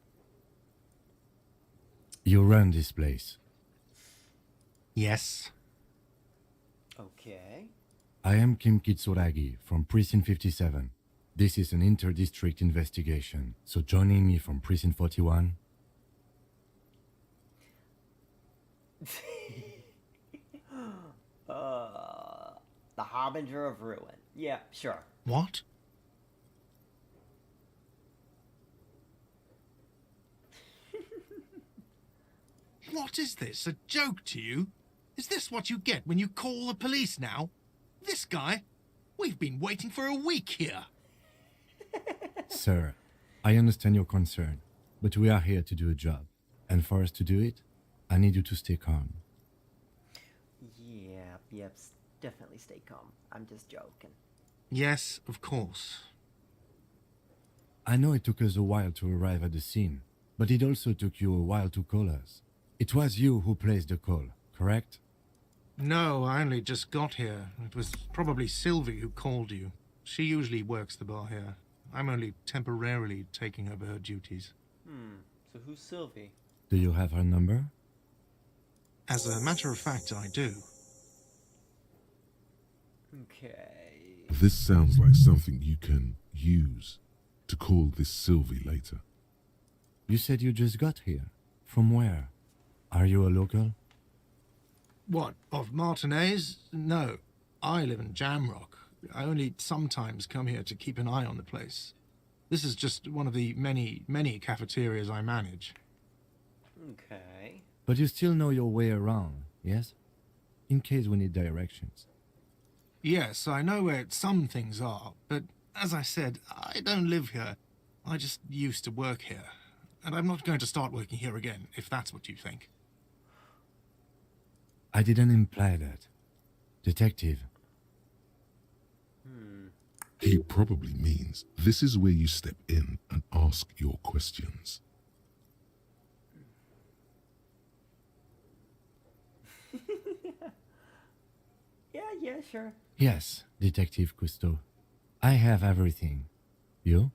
You run this place. Yes. Okay. I am Kim Kitsuragi from Precinct 57. This is an inter-district investigation, so joining me from Precinct 41... The Harbinger of Ruin. Yeah, sure. What? What is this? A joke to you? Is this what you get when you call the police now? This guy? We've been waiting for a week here. Sir, I understand your concern, but we are here to do a job. And for us to do it, I need you to stay calm. Yep, definitely stay calm. I'm just joking. Yes, of course. I know it took us a while to arrive at the scene, but it also took you a while to call us. It was you who placed the call, correct? No, I only just got here. It was probably Sylvie who called you. She usually works the bar here. I'm only temporarily taking over her duties. So who's Sylvie? Do you have her number? As a matter of fact, I do. Okay. This sounds like something you can use to call this Sylvie later. You said you just got here. From where? Are you a local? What, of Martinez? No, I live in Jamrock. I only sometimes come here to keep an eye on the place. This is just one of the many cafeterias I manage. Okay. But you still know your way around, yes? In case we need directions. Yes, I know where some things are, but as I said, I don't live here. I just used to work here. And I'm not going to start working here again, if that's what you think. I didn't imply that. Detective. He probably means this is where you step in and ask your questions. Yeah, sure. Yes, Detective Cousteau. I have everything. You?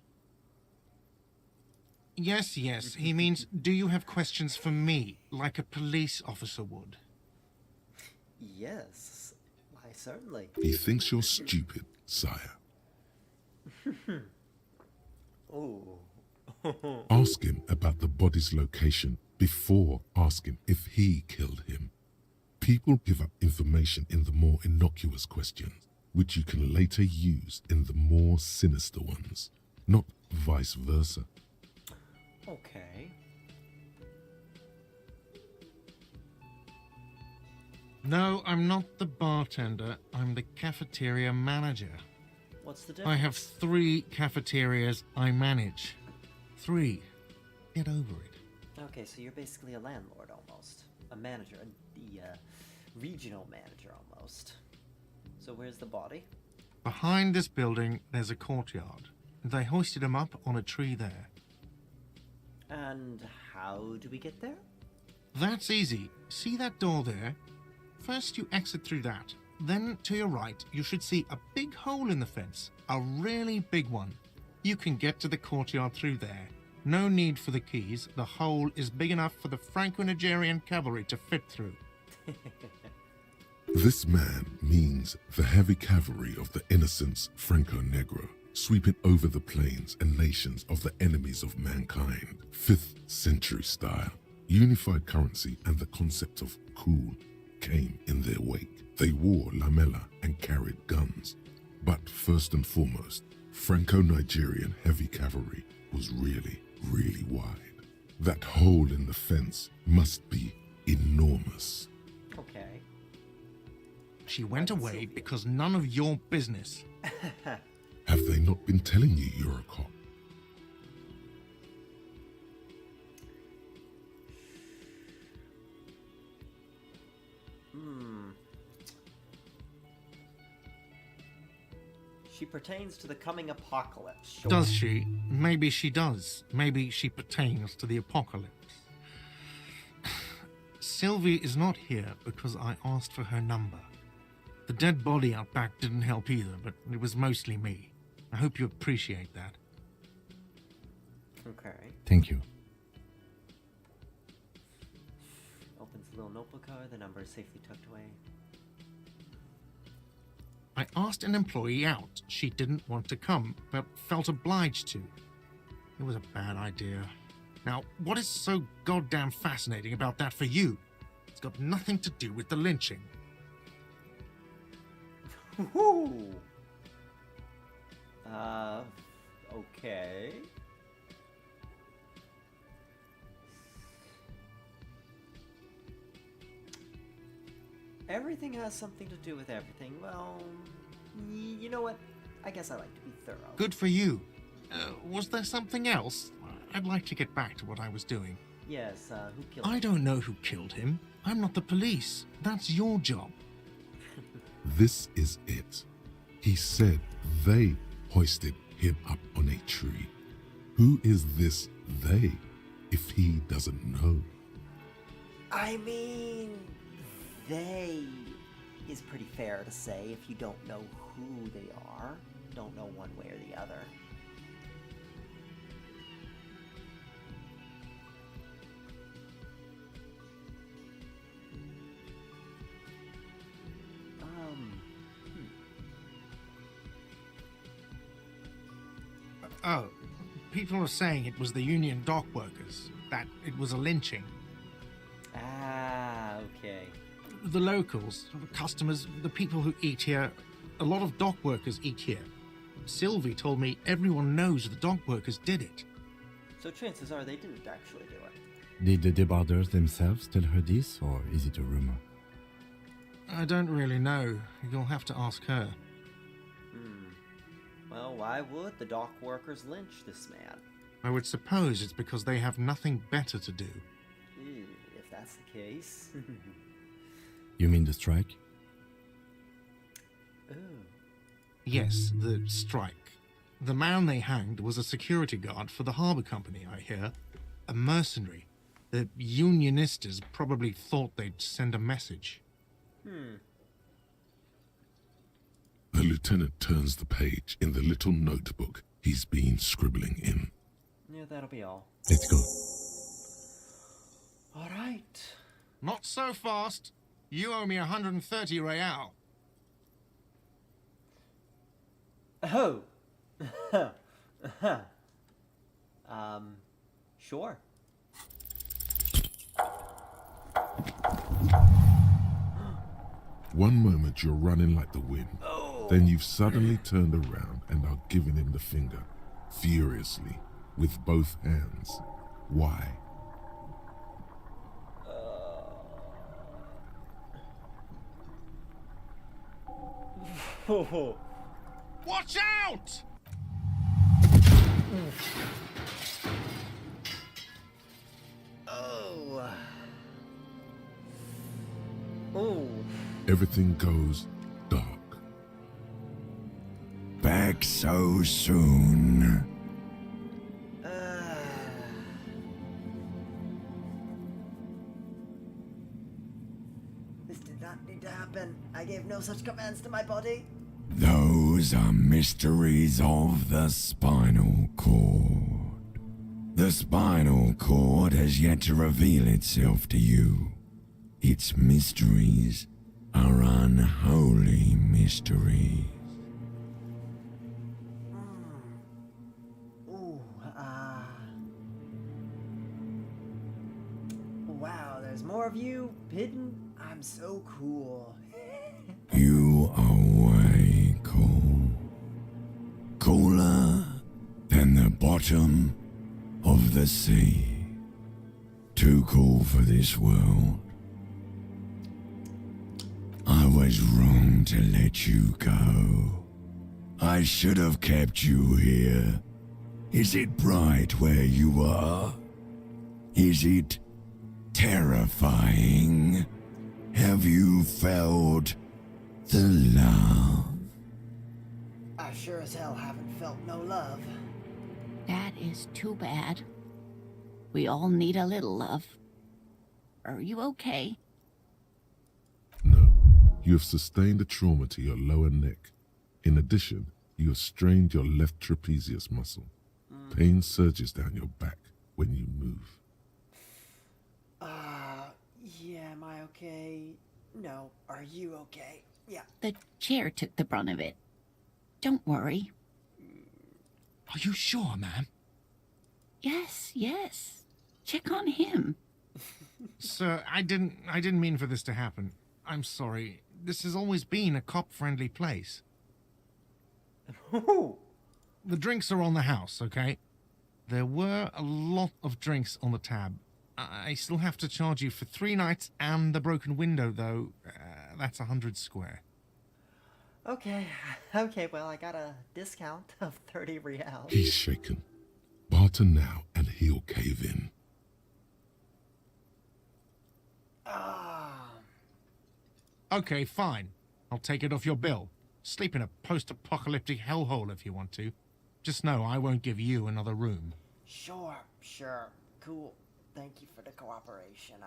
Yes, he means, do you have questions for me, like a police officer would? Yes, why certainly. He thinks you're stupid, sire. Oh. Ask him about the body's location before asking if he killed him. People give up information in the more innocuous questions, which you can later use in the more sinister ones, not vice versa. Okay. No, I'm not the bartender. I'm the cafeteria manager. What's the difference? I have 3 cafeterias I manage. 3. Get over it. Okay, so you're basically a landlord almost. A manager, the regional manager almost. So where's the body? Behind this building, there's a courtyard. They hoisted him up on a tree there. And how do we get there? That's easy. See that door there? First you exit through that. Then to your right, you should see a big hole in the fence. A really big one. You can get to the courtyard through there. No need for the keys. The hole is big enough for the Franco-Nigerian cavalry to fit through. This man means the heavy cavalry of the innocents Franco-Negro, sweeping over the plains and nations of the enemies of mankind. 5th century style. Unified currency and the concept of cool came in their wake. They wore lamella and carried guns. But first and foremost, Franco-Nigerian heavy cavalry was really, really wide. That hole in the fence must be enormous. Okay. She went away because none of your business. Have they not been telling you you're a cop? She pertains to the coming apocalypse. Sure. Does she? Maybe she does. Maybe she pertains to the apocalypse. Sylvie is not here because I asked for her number. The dead body out back didn't help either, but it was mostly me. I hope you appreciate that. Okay. Thank you. Opens the little notebook card. The number is safely tucked away. I asked an employee out. She didn't want to come, but felt obliged to. It was a bad idea. Now, what is so goddamn fascinating about that for you? It's got nothing to do with the lynching. Woohoo! Okay. Everything has something to do with everything. Well, you know what? I guess I like to be thorough. Good for you. Was there something else? I'd like to get back to what I was doing. Yes, who killed I him? don't know who killed him. I'm not the police. That's your job. This is it. He said they hoisted him up on a tree. Who is this they, if he doesn't know? I mean, they is pretty fair to say if you don't know who they are. Don't know one way or the other. Oh, people are saying it was the union dock workers, that it was a lynching. Ah, okay. The locals, the customers, the people who eat here, a lot of dock workers eat here. Sylvie told me everyone knows the dock workers did it. So chances are they didn't actually do it. Did the debarders themselves tell her this, or is it a rumor? I don't really know. You'll have to ask her. Well, why would the dock workers lynch this man? I would suppose it's because they have nothing better to do. If that's the case. You mean the strike? Ooh. Yes, the strike. The man they hanged was a security guard for the harbor company, I hear. A mercenary. The unionistas probably thought they'd send a message. The lieutenant turns the page in the little notebook he's been scribbling in. Yeah, that'll be all. Let's go. All right. Not so fast. You owe me 130 real. Oh. Sure. One moment you're running like the wind. Then you've suddenly turned around and are giving him the finger, furiously, with both hands. Why? Watch out! Oh. Oh. Everything goes dark. Back so soon. This did not need to happen. I gave no such commands to my body. Those are mysteries of the spinal cord. The spinal cord has yet to reveal itself to you. Its mysteries are unholy mysteries. Ooh, wow, there's more of you hidden. I'm so cool. You are way cool. Cooler than the bottom of the sea. Too cool for this world. I was wrong to let you go. I should have kept you here. Is it bright where you are? Is it terrifying? Have you felt the love? I sure as hell haven't felt no love. That is too bad. We all need a little love. Are you okay? No. You have sustained a trauma to your lower neck. In addition, you have strained your left trapezius muscle. Pain surges down your back when you move. Yeah, am I okay? No, are you okay? Yeah. The chair took the brunt of it. Don't worry. Are you sure, ma'am? Yes. Check on him. Sir, I didn't mean for this to happen. I'm sorry. This has always been a cop-friendly place. The drinks are on the house, okay? There were a lot of drinks on the tab. I still have to charge you for 3 nights and the broken window, though. That's 100 square. Okay, well, I got a discount of 30 reals. He's shaken. Barter now and he'll cave in. Okay, fine. I'll take it off your bill. Sleep in a post-apocalyptic hellhole if you want to. Just know I won't give you another room. Sure. Cool. Thank you for the cooperation.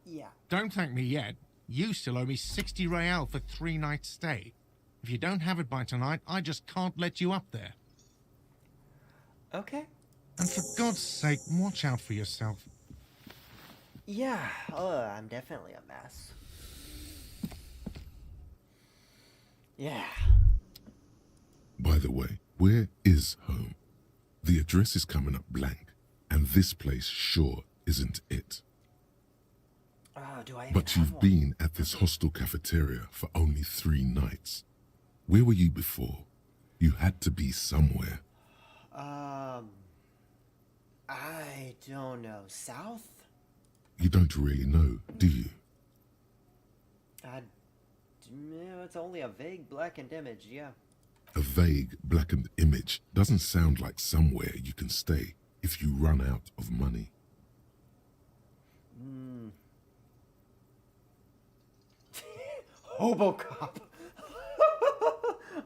Yeah. Don't thank me yet. You still owe me 60 real for 3 nights stay. If you don't have it by tonight, I just can't let you up there. Okay. And for God's sake, watch out for yourself. Yeah, I'm definitely a mess. Yeah. By the way, where is home? The address is coming up blank, and this place sure isn't it. Do I even But have you've one? been at this hostel cafeteria for only 3 nights. Where were you before? You had to be somewhere. I don't know. South? You don't really know, do you? It's only a vague blackened image, yeah. A vague, blackened image doesn't sound like somewhere you can stay if you run out of money. Hobocop.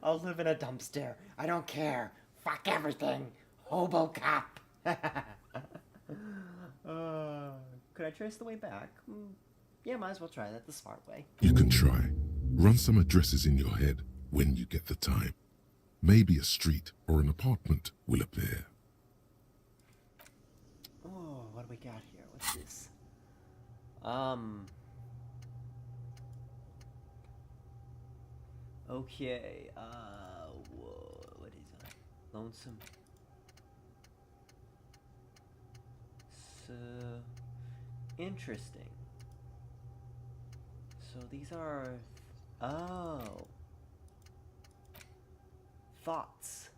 I'll live in a dumpster. I don't care. Fuck everything. Hobocop. Could I trace the way back? Yeah, might as well try that the smart way. You can try. Run some addresses in your head when you get the time. Maybe a street or an apartment will appear. Oh, what do we got here? What's this? Okay, what is that? Lonesome. So, interesting. So these are, thoughts.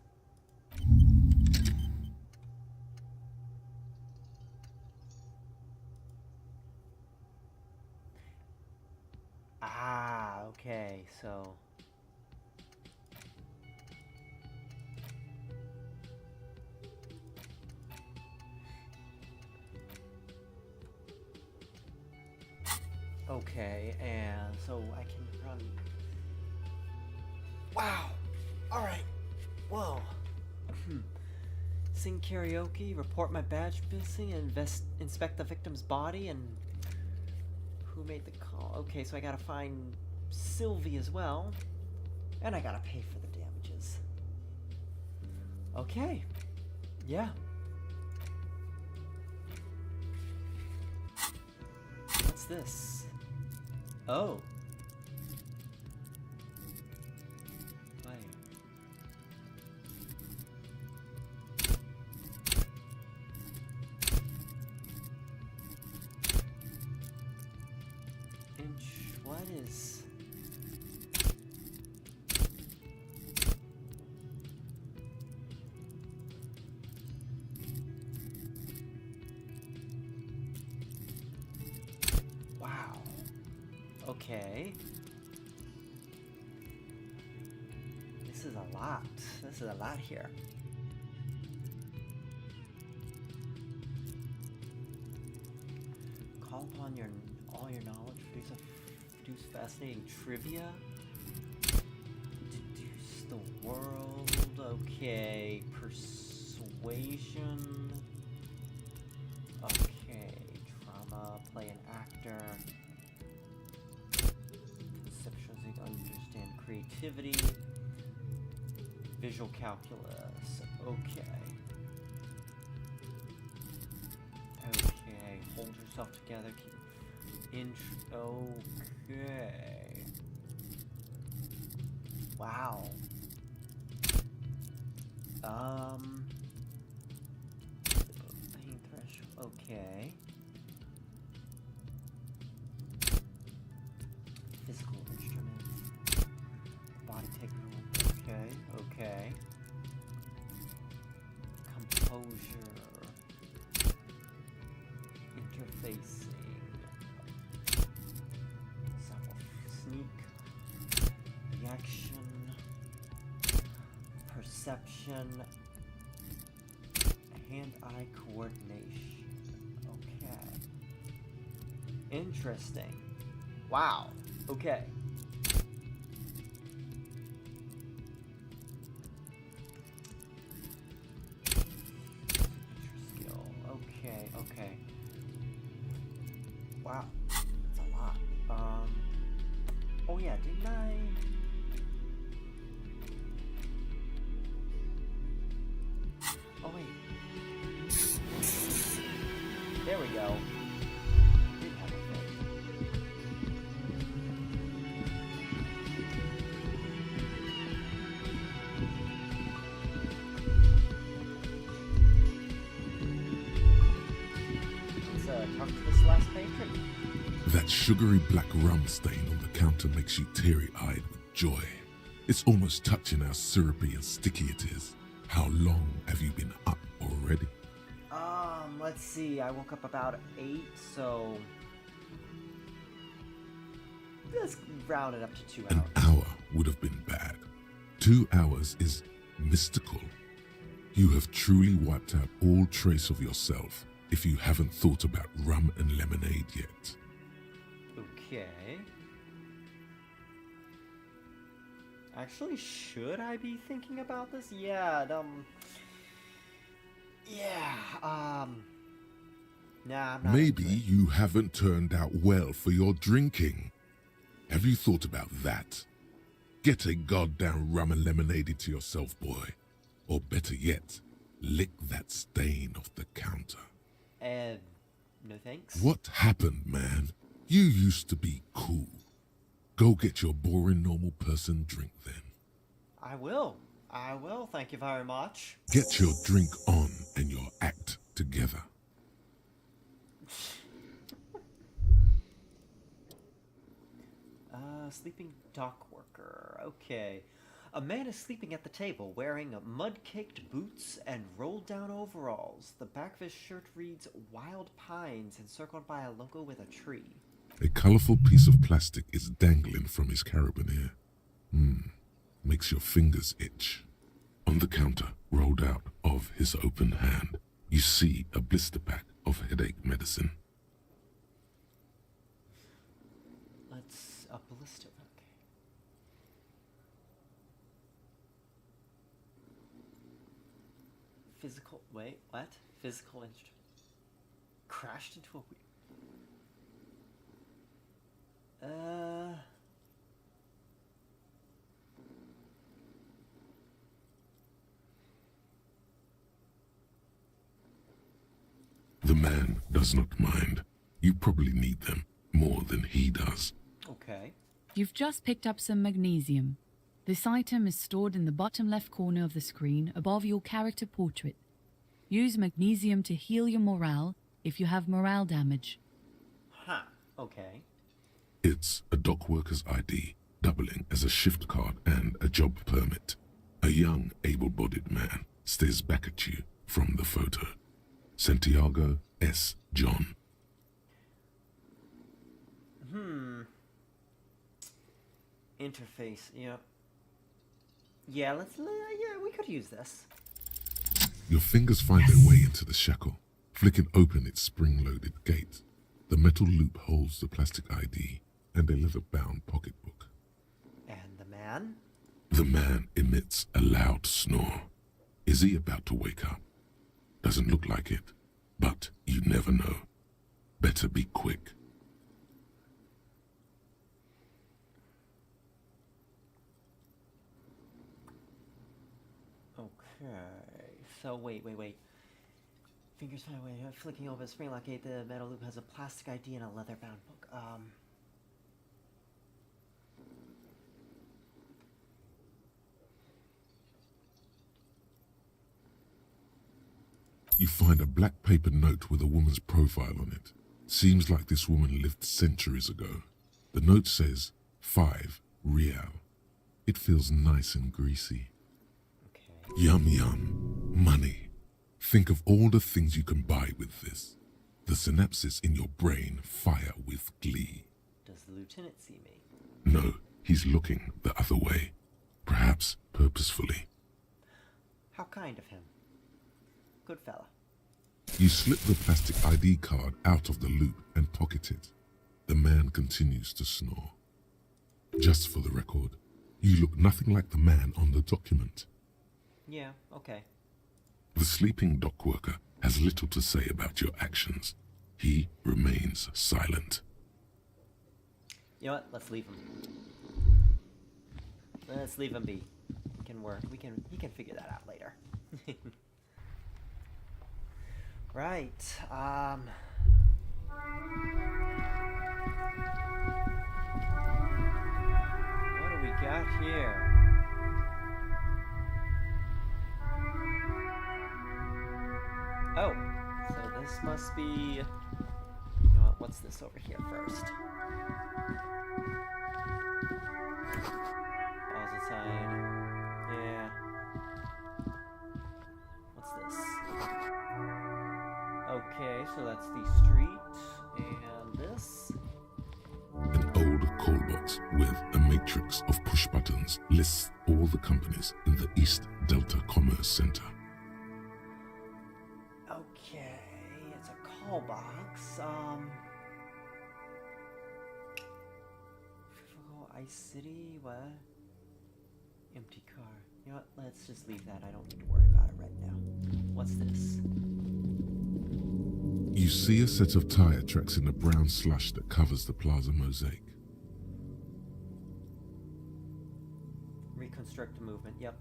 Okay, so okay, and so I can run. Wow! Alright. Whoa. Sing karaoke, report my badge missing, and inspect the victim's body, and who made the call? Okay, so I gotta find Sylvie as well, and I gotta pay for the damages. Okay. Yeah. What's this? Oh. Play. What is... Okay. This is a lot. This is a lot here. Call upon all your knowledge. Produce fascinating trivia. Deduce the world. Okay. Persuasion. Okay. Trauma. Play an actor. Conceptualizing, understand creativity. Visual calculus. Okay. Okay. Hold yourself together. Keep okay. Wow. Pain threshold. Okay. Physical instruments. Body technical. Okay. Okay. Composure. Interfacing. Sneak. Reaction. Perception. Hand-eye coordination. Okay. Interesting. Wow. Okay. Skill. Okay, okay. Wow. That's a lot. Oh yeah, didn't I? Oh wait. There we go. Didn't have a thing. Let's talk to this last patron. That sugary black rum stain on the counter makes you teary-eyed with joy. It's almost touching how syrupy and sticky it is. How long have you been up already? Let's see. I woke up about 8, so let's round it up to 2 hours. An hour would have been bad. 2 hours is mystical. You have truly wiped out all trace of yourself if you haven't thought about rum and lemonade yet. Okay. Actually, should I be thinking about this? Yeah, nah, I'm not. Maybe you haven't turned out well for your drinking. Have you thought about that? Get a goddamn rum and lemonade to yourself, boy. Or better yet, lick that stain off the counter. No thanks. What happened, man? You used to be cool. Go get your boring normal person drink then. I will. Thank you very much. Get your drink on and your act together. Sleeping dock worker. Okay. A man is sleeping at the table wearing mud-caked boots and rolled-down overalls. The back of his shirt reads Wild Pines encircled by a logo with a tree. A colorful piece of plastic is dangling from his carabiner. Makes your fingers itch. On the counter, rolled out of his open hand, you see a blister pack of headache medicine. A blister. Okay. Physical. Wait, what? Physical instrument. Crashed into a wheel. The man does not mind. You probably need them more than he does. Okay. You've just picked up some magnesium. This item is stored in the bottom left corner of the screen above your character portrait. Use magnesium to heal your morale if you have morale damage. Huh. Okay. It's a dock worker's ID, doubling as a shift card and a job permit. A young, able-bodied man stares back at you from the photo. Santiago S. John. Interface, yeah. Yeah, yeah, we could use this. Your fingers find their way into the shackle, flicking open its spring-loaded gate. The metal loop holds the plastic ID and a leather-bound pocketbook. And the man? The man emits a loud snore. Is he about to wake up? Doesn't look like it, but you never know. Better be quick. Okay, so wait. Fingers find a way. Flicking over the spring lock gate, the metal loop has a plastic ID and a leather-bound book. You find a black paper note with a woman's profile on it. Seems like this woman lived centuries ago. The note says 5 real. It feels nice and greasy. Okay. Yum yum. Money. Think of all the things you can buy with this. The synapses in your brain fire with glee. Does the lieutenant see me? No, he's looking the other way. Perhaps purposefully. How kind of him. Good fella. You slip the plastic ID card out of the loop and pocket it. The man continues to snore. Just for the record, you look nothing like the man on the document. Yeah, okay. The sleeping dock worker has little to say about your actions. He remains silent. You know what? Let's leave him. Let's leave him be. He can figure that out later. Right, what do we got here? Oh, so this must be... You know what, what's this over here first? Pause aside. Yeah. What's this? Okay, so that's the street, and this? An old call box with a matrix of push buttons lists all the companies in the East Delta Commerce Center. Okay, it's a call box, Ice City, what? Empty car. You know what, let's just leave that, I don't need to worry about it right now. What's this? You see a set of tire tracks in the brown slush that covers the plaza mosaic. Reconstruct the movement, yep.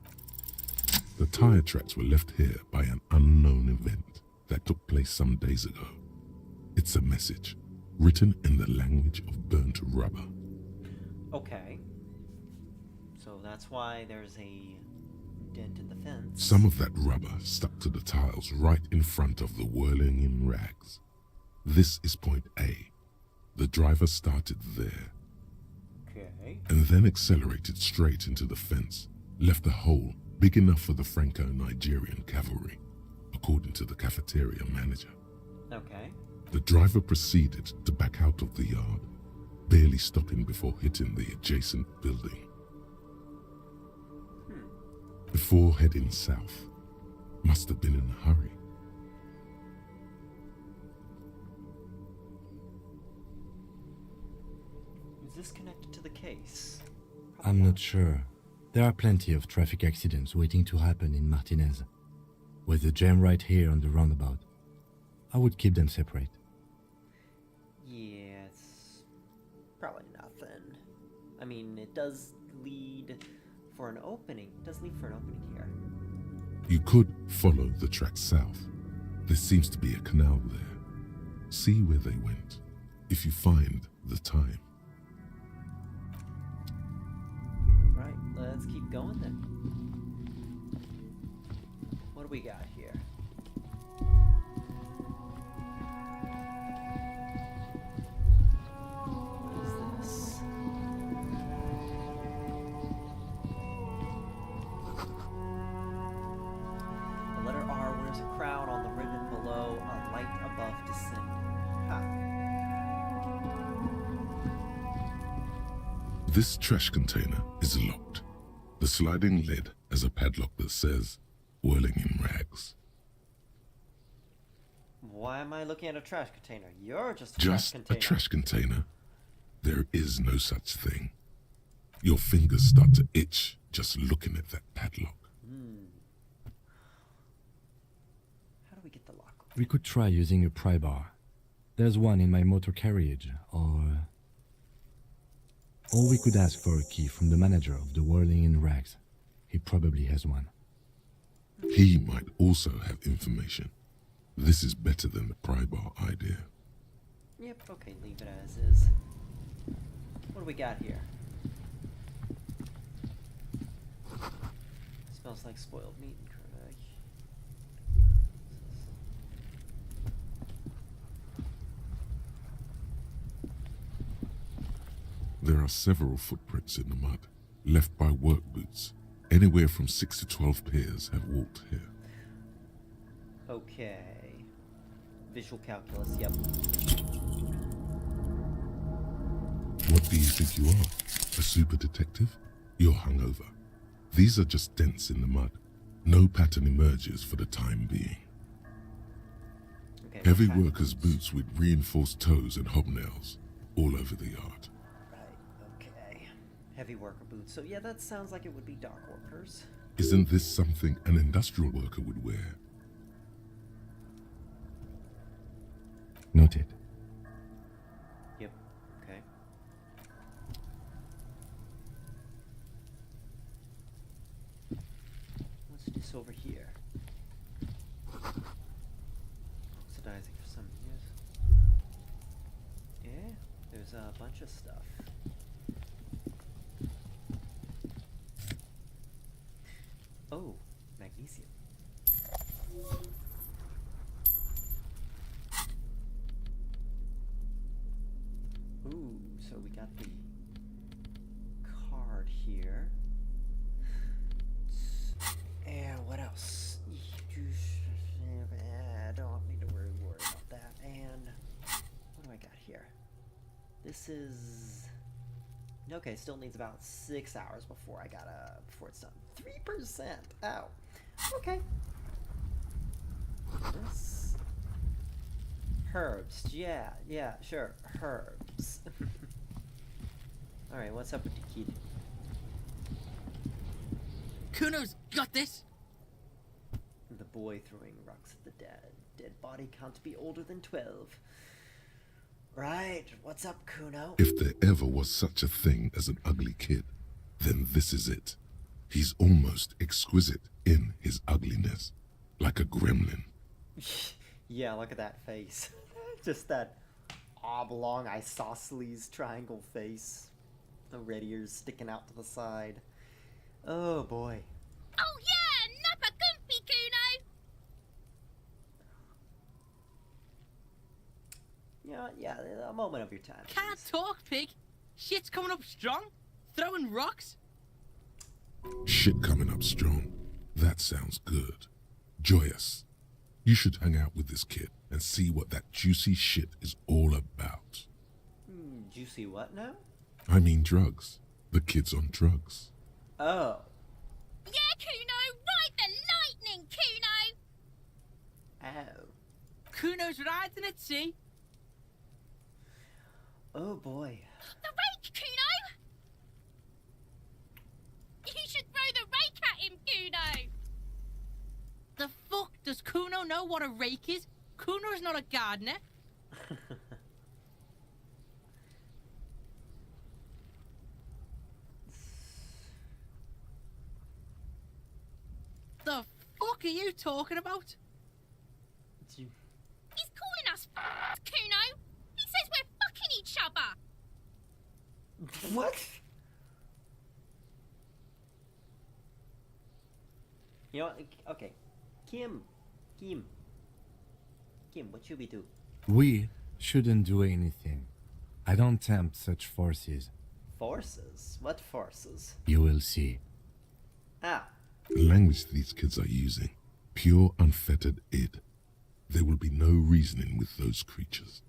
The tire tracks were left here by an unknown event that took place some days ago. It's a message, written in the language of burnt rubber. Okay. So that's why there's a dent in the fence. Some of that rubber stuck to the tiles right in front of the whirling in rags. This is point A. The driver started there. Okay. And then accelerated straight into the fence, left a hole big enough for the Franco-Nigerian cavalry, according to the cafeteria manager. Okay. The driver proceeded to back out of the yard, barely stopping before hitting the adjacent building. Before heading south, must have been in a hurry. Is this connected to the case? I'm not sure. There are plenty of traffic accidents waiting to happen in Martinez. With the jam right here on the roundabout, I would keep them separate. Yeah, it's probably nothing. I mean, it does lead for an opening. It does lead for an opening here. You could follow the track south. There seems to be a canal there. See where they went, if you find the time. Right, let's keep going then. What do we got here? What is this? The letter R wears a crown on the ribbon below, a light above descending. Huh. This trash container is locked. The sliding lid has a padlock that says, whirling in rags. Why am I looking at a trash container? You're just a Just trash a container. trash container. There is no such thing. Your fingers start to itch just looking at that padlock. How do we get the lock open? We could try using a pry bar. There's one in my motor carriage, or we could ask for a key from the manager of the Whirling in Rags. He probably has one. He might also have information. This is better than the pry bar idea. Yep, okay, leave it as is. What do we got here? Smells like spoiled meat and curd. There are several footprints in the mud, left by work boots. Anywhere from 6 to 12 pairs have walked here. Okay. Visual calculus, yep. What do you think you are? A super detective? You're hungover. These are just dents in the mud. No pattern emerges for the time being. Okay, Heavy patterns. workers' boots with reinforced toes and hobnails all over the yard. Right, okay. Heavy worker boots. So yeah, that sounds like it would be dock workers. Isn't this something an industrial worker would wear? Noted. Yep, okay. What's this over here? Oxidizing for some years. Yeah, there's a bunch of stuff. Oh, magnesium. Ooh, so we got the card here. And what else? I don't need to worry about that. And what do I got here? This is okay. Still needs about 6 hours before before it's done. 3%. Ow. Okay. This herbs. Yeah, sure. Herbs. Alright, what's up with the kid? Kuno's got this. The boy throwing rocks at the dead body can't be older than 12. Right, what's up, Kuno? If there ever was such a thing as an ugly kid, then this is it. He's almost exquisite in his ugliness, like a gremlin. Yeah, look at that face. Just that oblong, isosceles triangle face. The red ears sticking out to the side. Oh boy. Oh yeah, nappa gumpy, Kuno! Yeah, a moment of your time. Can't please. talk, pig. Shit's coming up strong. Throwing rocks. Shit coming up strong. That sounds good. Joyous. You should hang out with this kid and see what that juicy shit is all about. Juicy what now? I mean drugs. The kid's on drugs. Oh. Yeah, Kuno! Ride the lightning, Kuno! Oh. Kuno's riding at sea. Oh boy. The rake, Kuno! You should throw the rake at him, Kuno! The fuck does Kuno know what a rake is? Kuno's not a gardener. The fuck are you talking about? You- He's calling us Kuno! He says we're fucking each other! What? You know what? Okay. Kim, what should we do? We shouldn't do anything. I don't tempt such forces. Forces? What forces? You will see. Ah. The language these kids are using, pure unfettered id. There will be no reasoning with those creatures.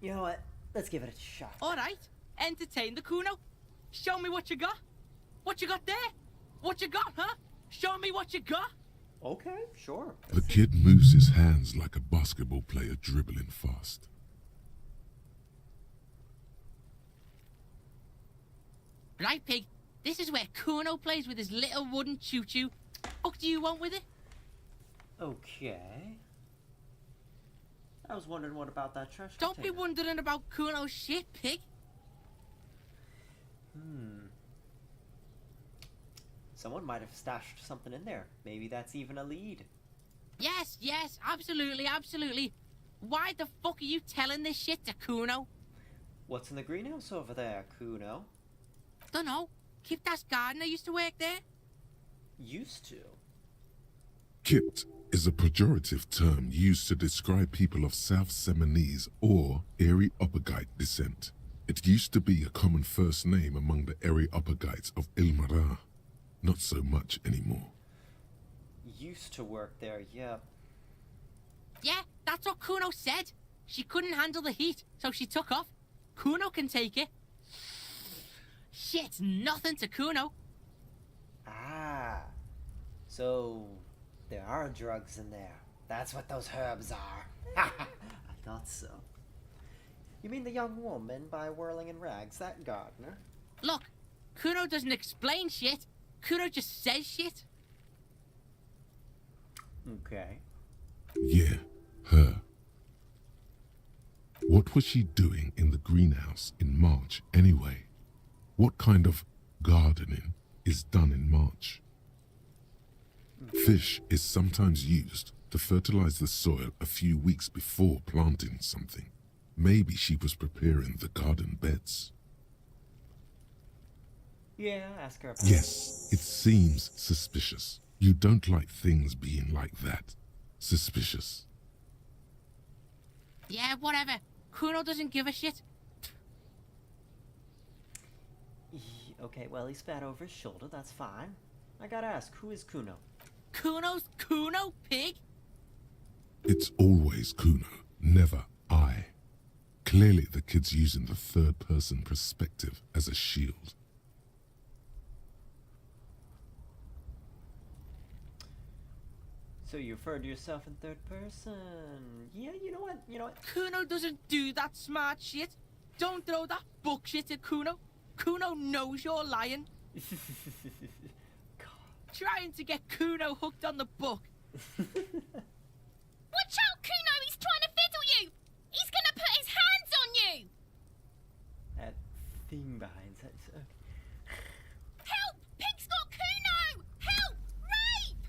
You know what? Let's give it a shot. Alright, Entertain the Kuno. Show me what you got. What you got there? What you got, huh? Show me what you got. Okay, sure. The kid moves his hands like a basketball player dribbling fast. Right, pig. This is where Kuno plays with his little wooden choo-choo. What do you want with it? Okay. I was wondering what about that trash Don't be container. wondering about Kuno's shit, pig. Someone might have stashed something in there. Maybe that's even a lead. Yes, absolutely, absolutely. Why the fuck are you telling this shit to Kuno? What's in the greenhouse over there, Kuno? Dunno. Kiptas gardener used to work there. Used to. Kipt is a pejorative term used to describe people of South Seminese or Erie-Uppergite descent. It used to be a common first name among the Erie-Uppergites of Ilmara. Not so much anymore. Used to work there, yeah. Yeah, that's what Kuno said. She couldn't handle the heat, so she took off. Kuno can take it. Shit's nothing to Kuno. Ah. So, there are drugs in there. That's what those herbs are. I thought so. You mean the young woman by Whirling in Rags, that gardener? Look, Kuno doesn't explain shit. Kuno just says shit. Okay. Yeah, her. What was she doing in the greenhouse in March anyway? What kind of gardening is done in March? Fish is sometimes used to fertilize the soil a few weeks before planting something. Maybe she was preparing the garden beds. Yeah, ask her about Yes, it seems suspicious. You don't like things being like that. Suspicious. Yeah, whatever. Kuno doesn't give a shit. Okay, well, he spat over his shoulder, that's fine. I gotta ask, who is Kuno? Kuno's Kuno, pig? It's always Kuno, never I. Clearly the kid's using the third-person perspective as a shield. So you referred to yourself in third person. Yeah, you know what? Kuno doesn't do that smart shit. Don't throw that bullshit at Kuno. Kuno knows you're lying. Trying to get Kuno hooked on the book. Watch out, Kuno! He's trying to fiddle you! He's gonna put his hands on you! That thing behind that. Help! Pig's got Kuno! Help! Rape!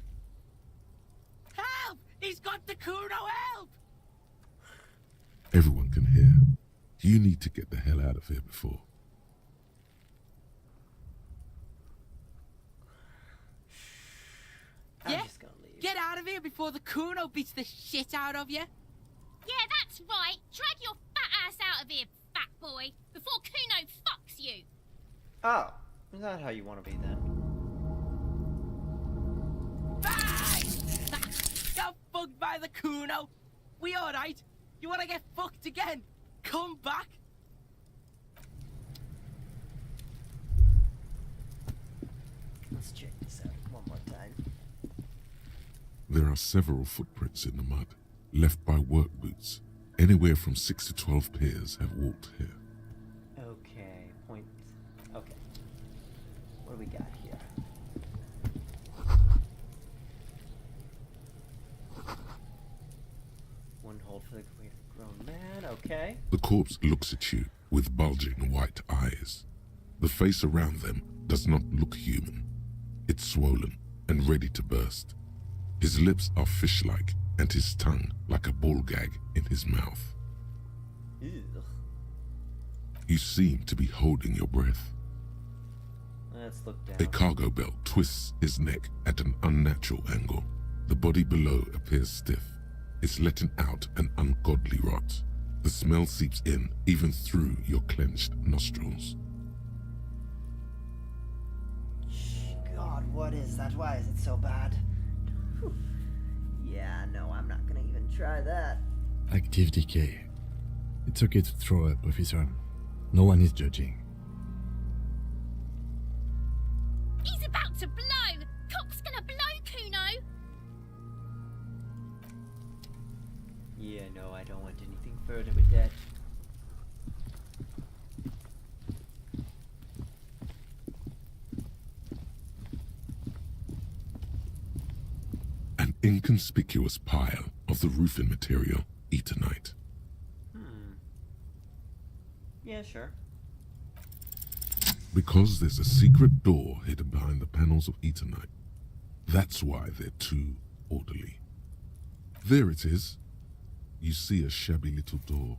Help! He's got the Kuno, help! Everyone can hear. You need to get the hell out of here before. I'm Yeah? just gonna leave. Get out of here before the Kuno beats the shit out of you. Yeah, that's right. Drag your fat ass out of here, fat boy, before Kuno fucks you. Oh, is that how you want to be then? Bye! Got fucked by the Kuno. We alright? You wanna get fucked again? Come back. Let's check this out one more time. There are several footprints in the mud, left by work boots. Anywhere from 6 to 12 pairs have walked here. Okay, point. Okay. What do we got here? One hold for the greater grown man, okay. The corpse looks at you with bulging white eyes. The face around them does not look human. It's swollen and ready to burst. His lips are fish-like and his tongue like a ball gag in his mouth. Ew. You seem to be holding your breath. Let's look down. A cargo belt twists his neck at an unnatural angle. The body below appears stiff. It's letting out an ungodly rot. The smell seeps in even through your clenched nostrils. God, what is that? Why is it so bad? Whew. Yeah, no, I'm not gonna even try that. Active decay. It's okay to throw up, officer. No one is judging. Yeah, no, I don't want anything further with that. An inconspicuous pile of the roofing material, Eternite. Yeah, sure. Because there's a secret door hidden behind the panels of Eternite. That's why they're too orderly. There it is. You see a shabby little door.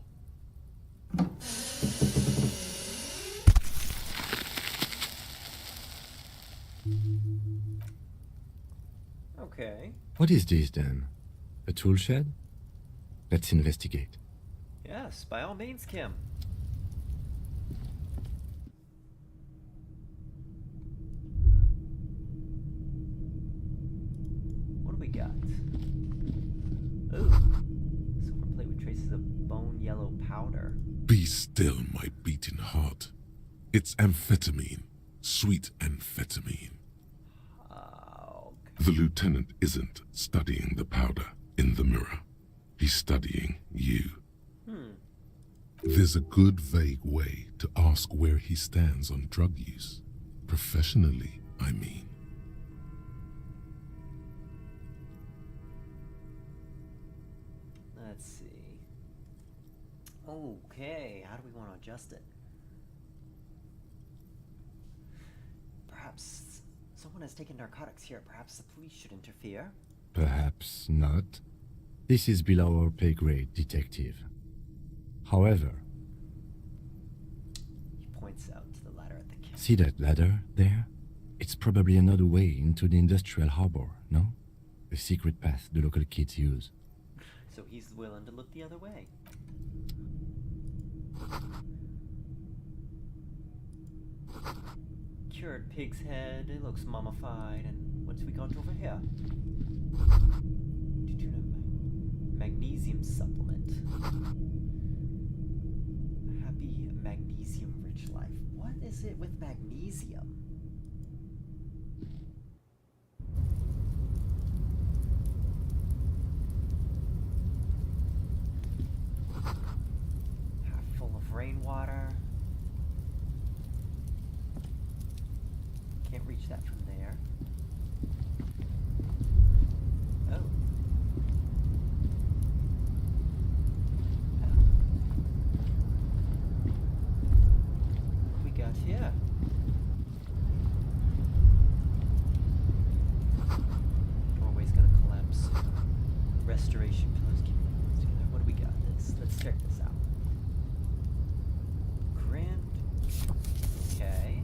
Okay. What is this then? A tool shed? Let's investigate. Yes, by all means, Kim. What do we got? Ooh. Silver plate with traces of bone yellow powder. Be still, my beating heart. It's amphetamine. Sweet amphetamine. Okay. The lieutenant isn't studying the powder in the mirror. He's studying you. There's a good vague way to ask where he stands on drug use. Professionally, I mean. Let's see. Okay, how do we want to adjust it? Perhaps someone has taken narcotics here. Perhaps the police should interfere. Perhaps not. This is below our pay grade, detective. However, He points out to the ladder at the kitchen. see that ladder there? It's probably another way into the industrial harbor, no? A secret path the local kids use. So he's willing to look the other way. Cured pig's head, it looks mummified, and what's we got over here? Magnesium supplement. Happy magnesium-rich life. What is it with magnesium? Half full of rainwater. Can't reach that from there. Oh. What we got here? Doorway's gonna collapse. Restoration pillows keep the together. What do we got? Let's check this out. Grand. Okay.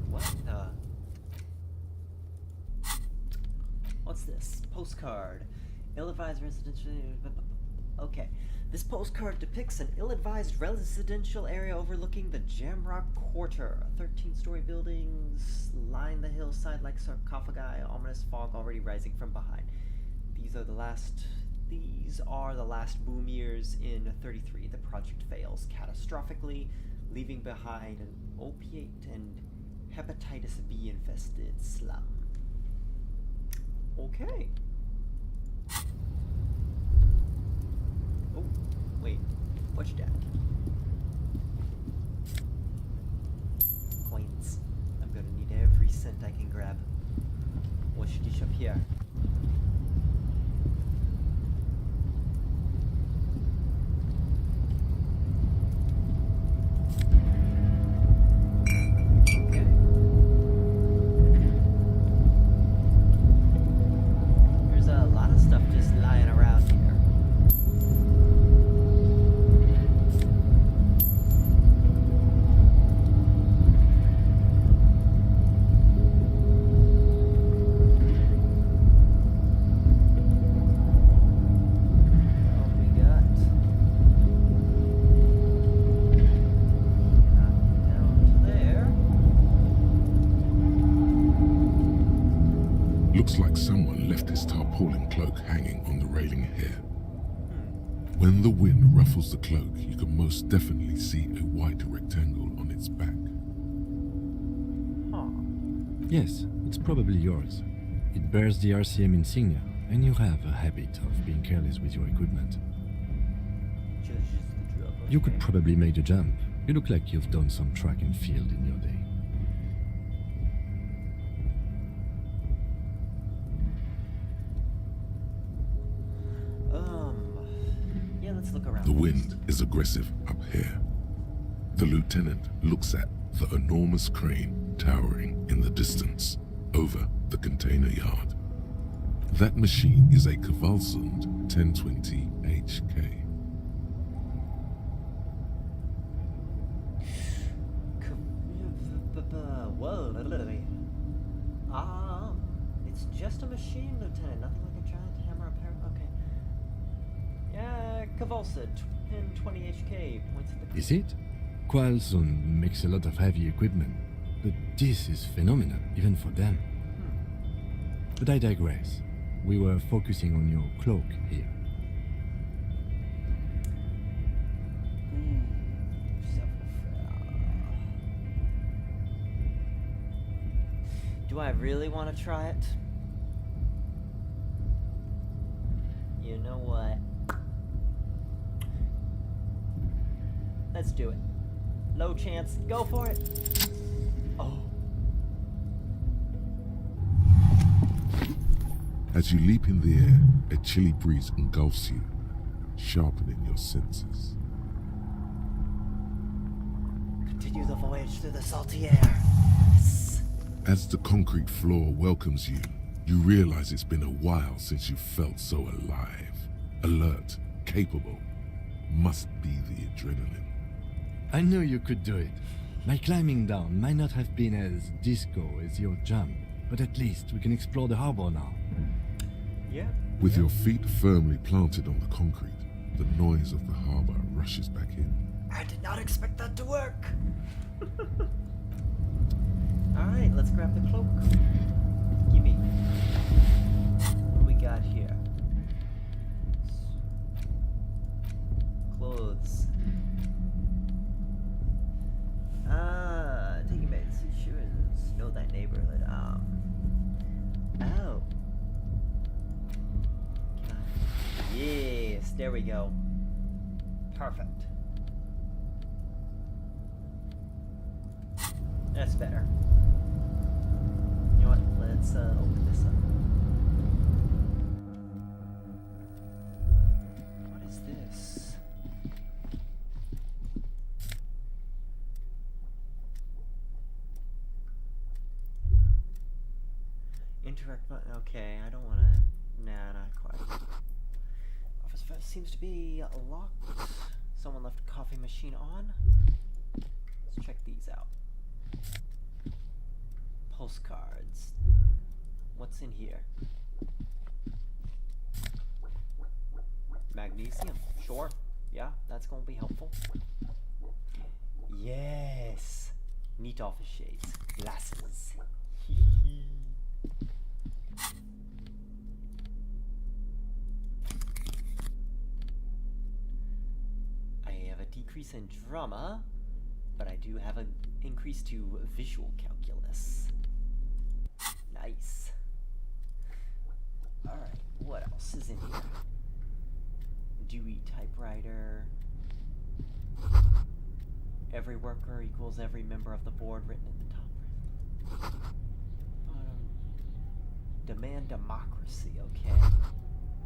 What the? What's this? Postcard. Ill-advised residential. Okay. This postcard depicts an ill-advised residential area overlooking the Jamrock Quarter. 13-story buildings line the hillside like sarcophagi, ominous fog already rising from behind. These are the last boom years in 33. The project fails catastrophically, leaving behind an opiate and hepatitis B infested slum. Okay. Oh, wait. What's that? Coins. I'm gonna need every cent I can grab. What's this up here? Okay. There's a lot of stuff just lying around here. What we got? Not down to there. Looks like someone left his tarpaulin cloak hanging on the railing here. When the wind ruffles the cloak, you can most definitely see a white rectangle on its back. Huh. Yes, it's probably yours. It bears the RCM insignia, and you have a habit of being careless with your equipment. You could probably make the jump. You look like you've done some track and field in your day. Yeah, let's look around. The wind is aggressive up here. The lieutenant looks at the enormous crane towering in the distance over the container yard. That machine is a Kvalsund 1020 HK. Whoa, it's just a machine, Lieutenant. Nothing like a giant hammer apparent. Okay. Yeah, Kvalsund 1020 HK points at the. Is it? Kvalsund makes a lot of heavy equipment, but this is phenomenal, even for them. But I digress. We were focusing on your cloak here. Do I really want to try it? You know what? Let's do it. Low chance. Go for it. Oh. As you leap in the air, a chilly breeze engulfs you, sharpening your senses. Continue the voyage through the salty air. Yes. As the concrete floor welcomes you, you realize it's been a while since you felt so alive, alert, capable. Must be the adrenaline. I knew you could do it. My climbing down might not have been as disco as your jump, but at least we can explore the harbor now. Yeah. With your feet firmly planted on the concrete, the noise of the harbor rushes back in. I did not expect that to work. Alright, let's grab the cloak. Gimme. What do we got here? Clothes. Taking back the shoes. Know that neighborhood. Oh. Yes, there we go. Perfect. That's better. You know what? Let's open this up. What is this? Interact button. Okay, I don't want to. Nah, not quite. Office seems to be locked. Someone left a coffee machine on. Let's check these out. Postcards. What's in here? Magnesium. Sure. Yeah, that's gonna be helpful. Yes. Neat office shades. Glasses. I have a decrease in drama, but I do have an increase to visual calculus. Nice. Alright, what else is in here? Dewey typewriter. Every worker equals every member of the board written at the top. Demand democracy, okay.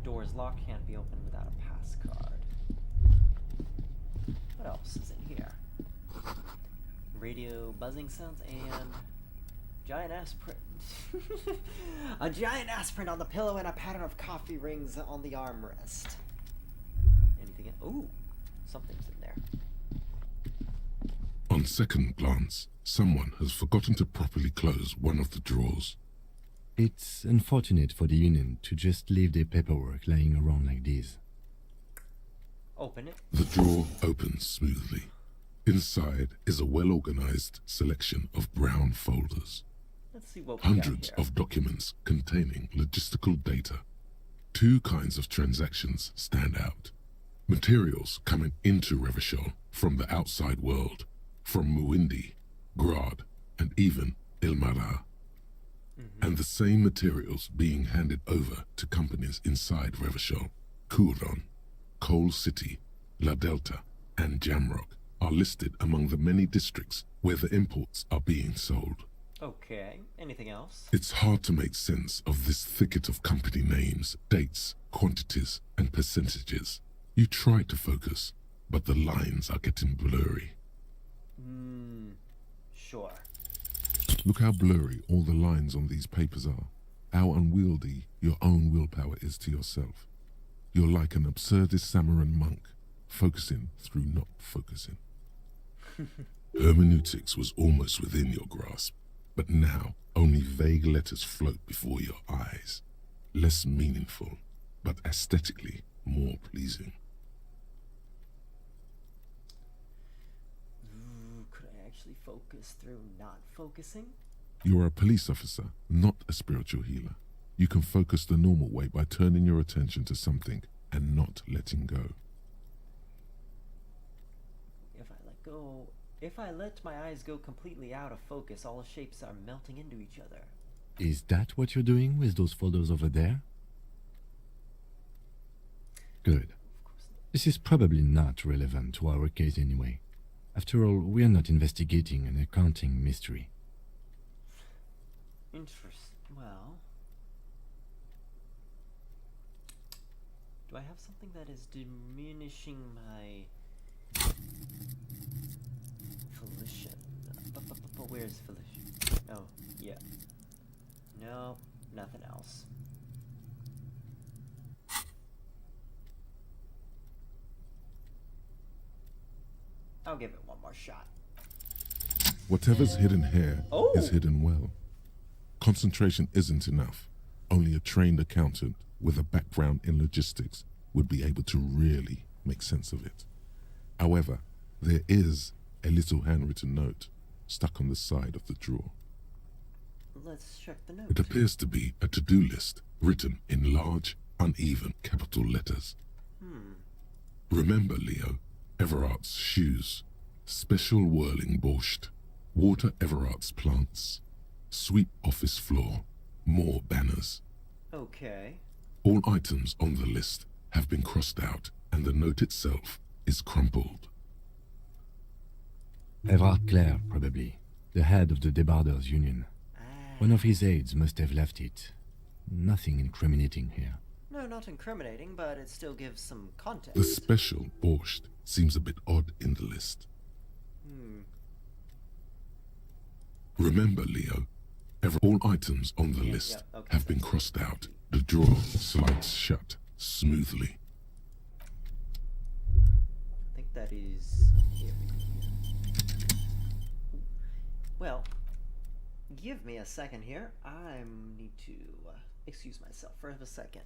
Doors locked, can't be opened without a pass card. What else is in here? Radio buzzing sounds and giant aspirin. A giant aspirin on the pillow and a pattern of coffee rings on the armrest. Anything else? Ooh, something's in there. On second glance, someone has forgotten to properly close one of the drawers. It's unfortunate for the Union to just leave their paperwork lying around like this. Open it. The drawer opens smoothly. Inside is a well-organized selection of brown folders. Let's see what we Hundreds got here. of documents containing logistical data. Two kinds of transactions stand out. Materials coming into Revachol from the outside world, from Muindi, Grad, and even Ilmara. And the same materials being handed over to companies inside Revachol, Kuron, Coal City, La Delta, and Jamrock are listed among the many districts where the imports are being sold. Okay, anything else? It's hard to make sense of this thicket of company names, dates, quantities, and percentages. You try to focus, but the lines are getting blurry. Sure. Look how blurry all the lines on these papers are. How unwieldy your own willpower is to yourself. You're like an absurdist Samaran monk, focusing through not focusing. Hermeneutics was almost within your grasp, but now only vague letters float before your eyes. Less meaningful, but aesthetically more pleasing. Could I actually focus through not focusing? You are a police officer, not a spiritual healer. You can focus the normal way by turning your attention to something and not letting go. If I let my eyes go completely out of focus, all shapes are melting into each other. Is that what you're doing with those photos over there? Good. This is probably not relevant to our case anyway. After all, we are not investigating an accounting mystery. Well, do I have something that is diminishing my volition? But where's volition? Oh, yeah. No, nothing else. I'll give it one more shot. Whatever's hidden here Oh! is hidden well. Concentration isn't enough. Only a trained accountant with a background in logistics would be able to really make sense of it. However, there is a little handwritten note stuck on the side of the drawer. Let's check the note. It appears to be a to-do list written in large, uneven capital letters. Remember, Leo, Everart's shoes, special whirling borscht, water Everart's plants, sweep office floor, more banners. Okay. All items on the list have been crossed out, and the note itself is crumpled. Everard Clare, probably. The head of the Debarders Union. One of his aides must have left it. Nothing incriminating here. No, not incriminating, but it still gives some context. The special borscht seems a bit odd in the list. Remember, Leo, all items on the list okay, have been crossed out. The drawer slides shut smoothly. I think that is... Here we go. Well, give me a second here. I need to excuse myself for a second.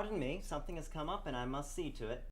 Pardon me, something has come up and I must see to it.